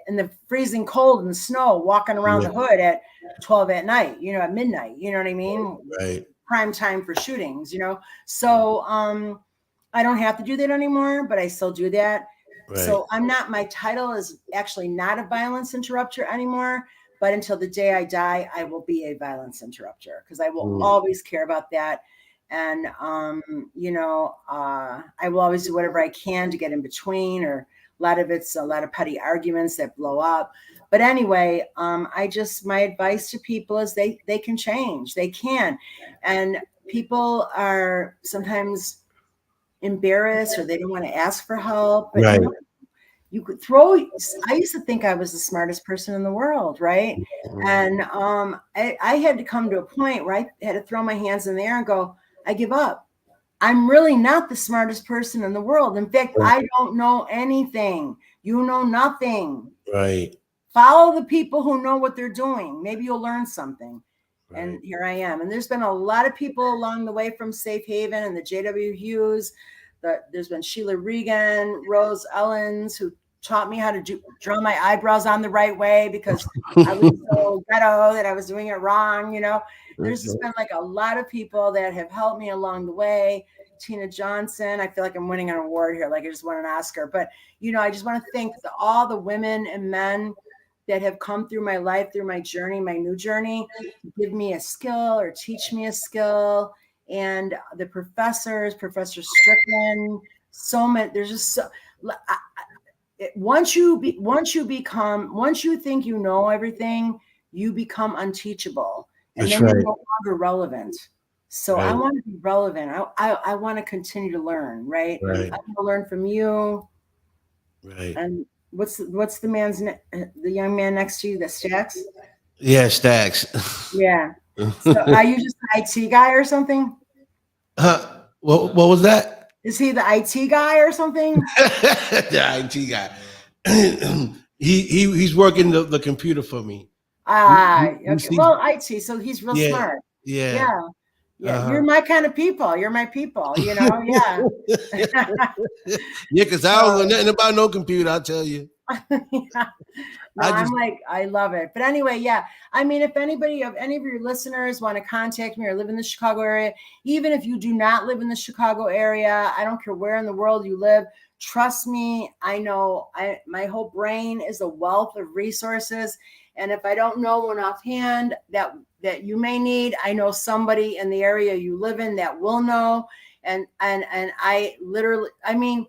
in the freezing cold and the snow, walking around the hood at 12 at night, you know, at midnight. You know what I mean? Right. Prime time for shootings, you know. So I don't have to do that anymore, but I still do that. So my title is actually not a violence interrupter anymore. But until the day I die, I will be a violence interrupter, because I will always care about that. And, you know, I will always do whatever I can to get in between, or it's a lot of petty arguments that blow up. But anyway, my advice to people is they can change. They can. And people are sometimes embarrassed, or they don't want to ask for help. But you know, you could I used to think I was the smartest person in the world, right? And I had to come to a point where I had to throw my hands in the air and go, I give up. I'm really not the smartest person in the world. In fact, I don't know anything. You know nothing. Right. Follow the people who know what they're doing. Maybe you'll learn something. And here I am. And there's been a lot of people along the way, from Safe Haven and the J.W. Hughes. There's been Sheila Regan, Rose Ellens, who taught me how to draw my eyebrows on the right way, because I was so ghetto that I was doing it wrong. You know, there's just been like a lot of people that have helped me along the way. Tina Johnson, I feel like I'm winning an award here, like I just won an Oscar. But, you know, I just want to thank all the women and men that have come through my life, through my journey, my new journey, to give me a skill or teach me a skill. And the professors, Professor Strickland, so many, there's just so, once you think you know everything, you become unteachable, and then you're no longer relevant. So I want to be relevant. I want to continue to learn, right? I want to learn from you. Right. And what's the young man next to you, the Stacks? Yeah, Stacks. Yeah. So are you just an IT guy or something? What was that? Is he the IT guy or something? The IT guy. He's working the computer for me. Okay. Well, IT. So he's real smart. Yeah. You're my kind of people. You're my people. You know. Yeah. Because I don't know nothing about no computer. I'll tell you. No, I love it. But anyway, yeah. I mean, if any of your listeners want to contact me or live in the Chicago area, even if you do not live in the Chicago area, I don't care where in the world you live, trust me, I know my whole brain is a wealth of resources. And if I don't know one offhand that you may need, I know somebody in the area you live in that will know. And I literally, I mean,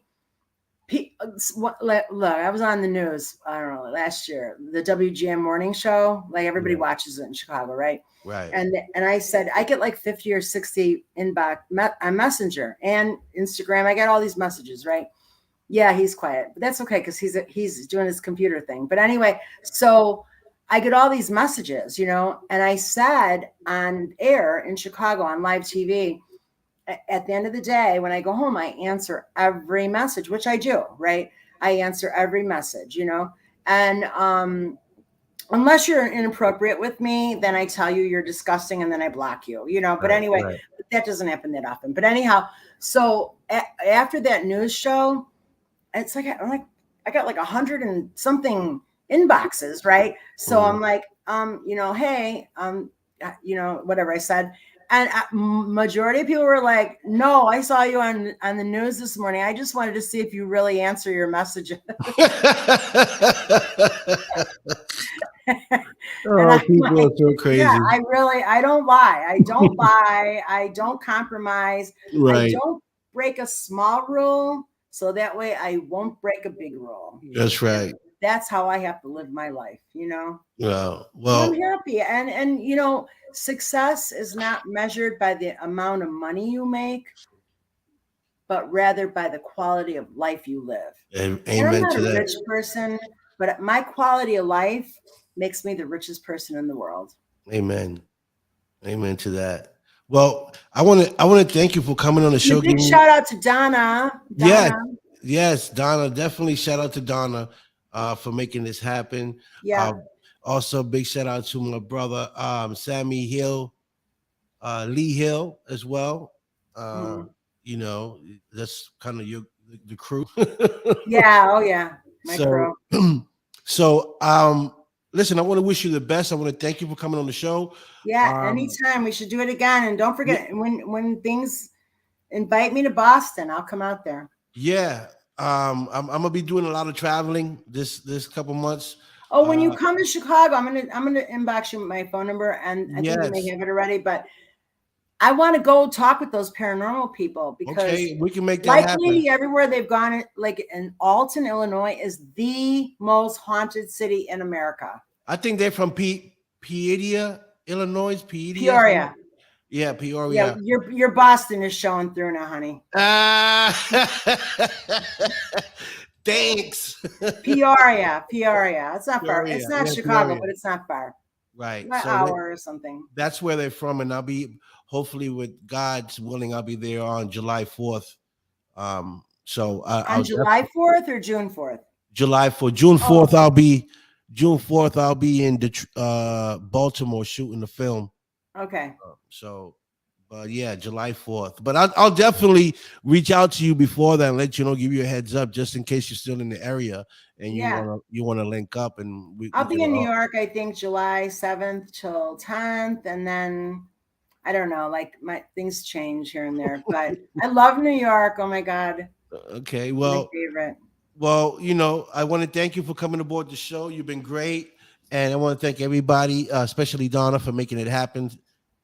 look, I was on the news, I don't know, last year, the WGN morning show, like everybody watches it in Chicago, right? Right. And I said, I get like 50 or 60 inbox on Messenger and Instagram. I get all these messages, right? Yeah, he's quiet, but that's okay because he's doing his computer thing. But anyway, so I get all these messages, and I said on air in Chicago on live TV, at the end of the day, when I go home, I answer every message, which I do, right? I answer every message, and unless you're inappropriate with me, then I tell you you're disgusting and then I block you, But Right, anyway, right. that doesn't happen that often. But anyhow, so after that news show, it's like I got like 100 and something inboxes, right? So Mhm. I'm like, hey, whatever I said, and majority of people were like, "No, I saw you on the news this morning. I just wanted to see if you really answer your messages." And Oh, I'm people are like, so yeah, crazy. I don't lie. I don't lie. I don't compromise. I Right. don't break a small rule. So that way I won't break a big rule. That's And right. that's how I have to live my life, Well, And I'm well, happy. And success is not measured by the amount of money you make, but rather by the quality of life you live. And I'm amen not to a that. rich person, but my quality of life makes me the richest person in the world. Amen. Amen to that. Well, I want to thank you for coming on the And a show. big Giving me, shout out to Donna. yes, Donna. yes, Donna. Definitely shout out to Donna for making this happen. Uh, Yeah. Also, big shout out to my brother Sammy Hill, Lee Hill as well. Uh, Mhm. you know, that's kind of the crew. Yeah. Oh, yeah. My So, crew. so listen, I want to wish you the best. I want to thank you for coming on the show. Yeah. Um, Anytime we should do it again. And don't yeah, forget when things invite me to Boston, I'll come out there. yeah. I'm gonna be doing a lot of traveling this couple months. Oh, when you Uh, come to Chicago, I'm gonna inbox you my phone number, and I think you may yes. have it already, but I want to go talk with those paranormal people because Okay, we can make that happen. likely everywhere they've gone, like in Alton, Illinois, is the most haunted city in America. I think they're from Peoria, Illinois. Peoria. Peoria. Yeah, Yeah, Peoria. your Boston is showing through now, honey. Ah, thanks. Peoria. It's not far. It's Peoria. not Yeah, Chicago, Peoria. but it's not far. Right. An So hour or something. that's where they're from, and I'll be hopefully with God's willing, I'll be there on July 4th. So On I'll July 4th or June 4th? July for June Oh, 4th. I'll be in Baltimore shooting the film. okay. So, but yeah, July 4th. But I'll definitely reach out to you before that and let you know, give you a heads up just in case you're still in the area and Yeah. you wanna link up and I'll we be can in New York, I think July 7th till 10th. And then I don't know, like my things change here and there. But I love New York. Oh my God. okay. My favorite. Well, I want to thank you for coming aboard the show. You've been great. And I want to thank everybody, especially Donna, for making it happen.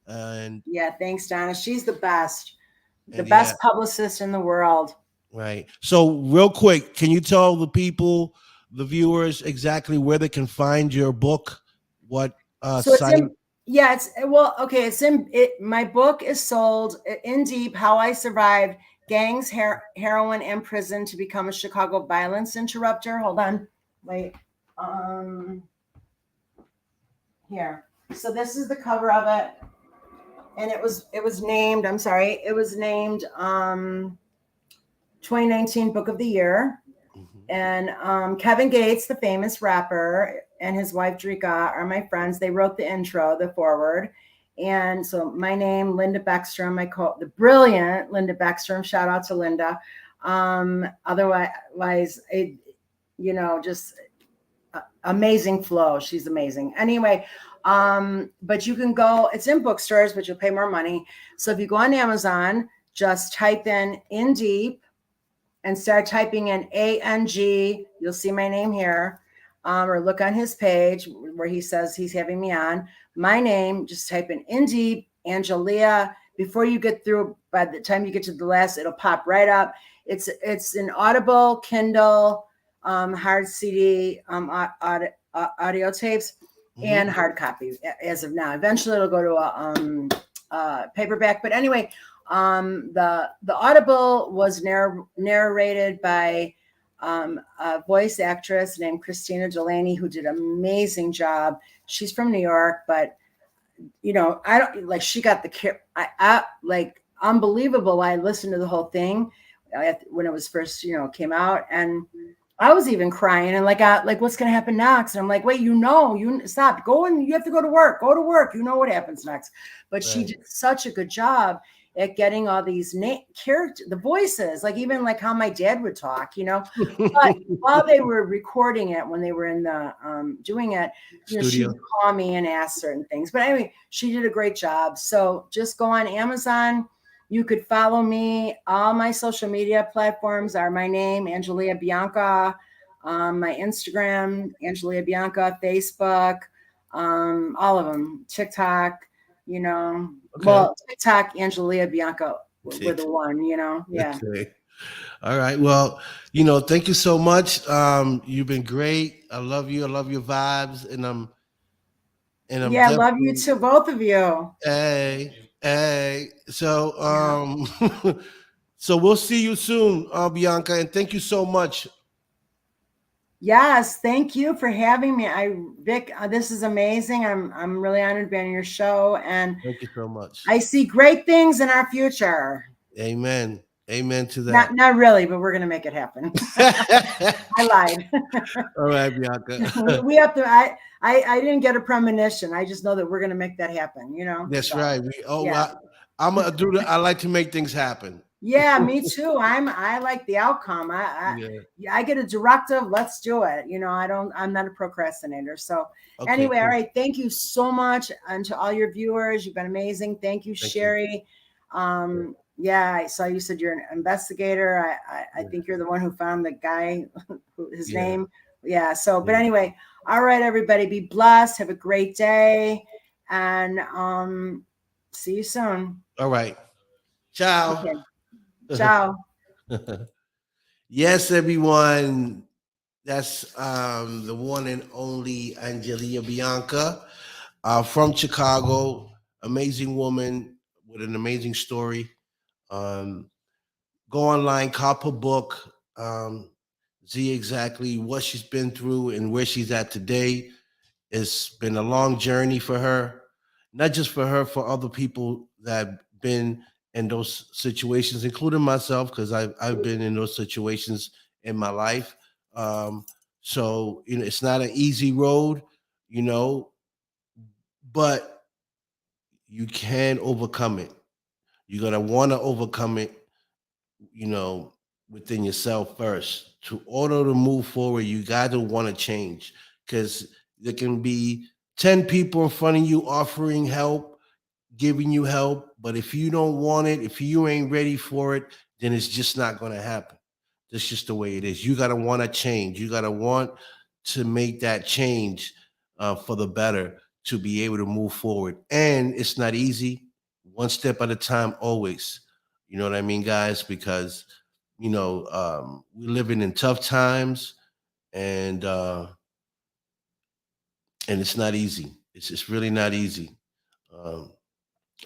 And Yeah, thanks, Donna. She's the best. The and yeah, best publicist in the world. right. So, real quick, can you tell the people, the viewers, exactly where they can find your book? What So it's site? in, yeah, it's well, okay. It's in it. My book is sold in deep. How I survived gangs, heroin, and prison to become a Chicago violence interrupter. Hold on, wait. Um, Here. So this is the cover of it, and it was named. I'm sorry, it was named 2019 Book of the Year. Mhm. And Kevin Gates, the famous rapper, and his wife Drika are my friends. They wrote the intro, the foreword. And so my name, Linda Beckstrom, the brilliant Linda Beckstrom. Shout out to Linda. Otherwise, just amazing flow. She's amazing. Anyway, but you can go. It's in bookstores, but you'll pay more money. So if you go on Amazon, just type in deep and start typing in ANG. You'll see my name here, or look on his page where he says he's having me on. My name, just type in deep, Angelia. Before you get through, by the time you get to the last, it'll pop right up. It's an Audible, Kindle, hard CD, audio tapes, Mhm. and hard copy as of now. Eventually, it'll go to a paperback. But anyway, the Audible was narrated by a voice actress named Christina Delaney who did an amazing job. She's from New York, but I don't like. She got the care. I like unbelievable. I listened to the whole thing when it was first, came out, and I was even crying and like what's gonna happen next? And I'm like, wait, you stop, go and you have to go to work, You know what happens next. But she did such a good job at getting all these character, the voices, like even like how my dad would talk, But while they were recording it, when they were in the doing it, she would call me and ask certain things. But anyway, she did a great job. So just go on Amazon. You could follow me. All my social media platforms are my name, Angelia Bianca. My Instagram, Angelia Bianca, Facebook, all of them, TikTok, well, TikTok, Angelia Bianca were the one, yeah. Okay. All right. Well, thank you so much. You've been great. I love you. I love your vibes, and I'm I love you too, both of you. Hey. So, so we'll see you soon, Bianca, and thank you so much. Yes, thank you for having me. Vic, this is amazing. I'm really honored to be on your show, and thank you so much. I see great things in our future. Amen. Amen to that. Not really, but we're gonna make it happen. I lied. All right, Bianca. We have to. I didn't get a premonition. I just know that we're gonna make that happen. That's right. I'm gonna do that. I like to make things happen. Yeah, me too. I like the outcome. I get a directive. Let's do it. I'm not a procrastinator. So anyway, cool. All right. Thank you so much. And to all your viewers, you've been amazing. Thank you, Sherry. Yeah, I saw you said you're an investigator. I think you're the one who found the guy, his name. Yeah. So, but anyway, all right, everybody, be blessed. Have a great day. And see you soon. All right. Ciao. Okay. Ciao. Yes, everyone. That's the one and only Angelia Bianca from Chicago. Amazing woman with an amazing story. Go online, cop her book, see exactly what she's been through and where she's at today. It's been a long journey for her, not just for her, for other people that have been in those situations, including myself, because I've been in those situations in my life. So, it's not an easy road, but you can overcome it. You're going to want to overcome it, within yourself first. To order to move forward, you got to want to change, because there can be 10 people in front of you offering help, giving you help. But if you don't want it, if you ain't ready for it, then it's just not going to happen. That's just the way it is. You got to want to change. You got to want to make that change for the better, to be able to move forward. And it's not easy. One step at a time, always. You know what I mean, guys? Because, we're living in tough times, and it's not easy. It's really not easy.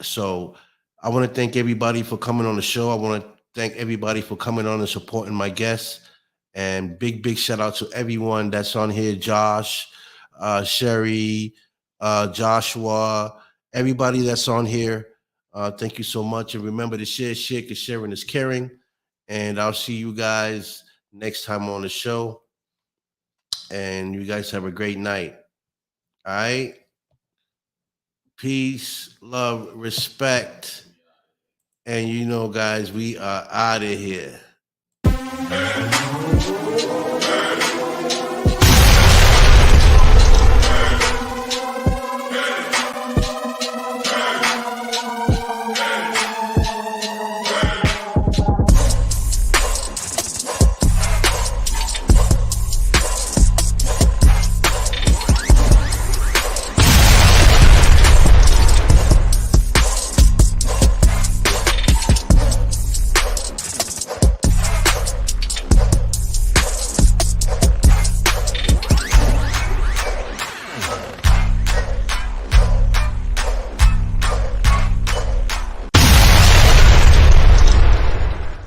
So I want to thank everybody for coming on the show. I want to thank everybody for coming on and supporting my guests. And big shout out to everyone that's on here: Josh, Sherry, Joshua, everybody that's on here. Thank you so much. And remember to share, because sharing is caring. And I'll see you guys next time on the show. And you guys have a great night. All right. Peace, love, respect. And guys, we are out of here.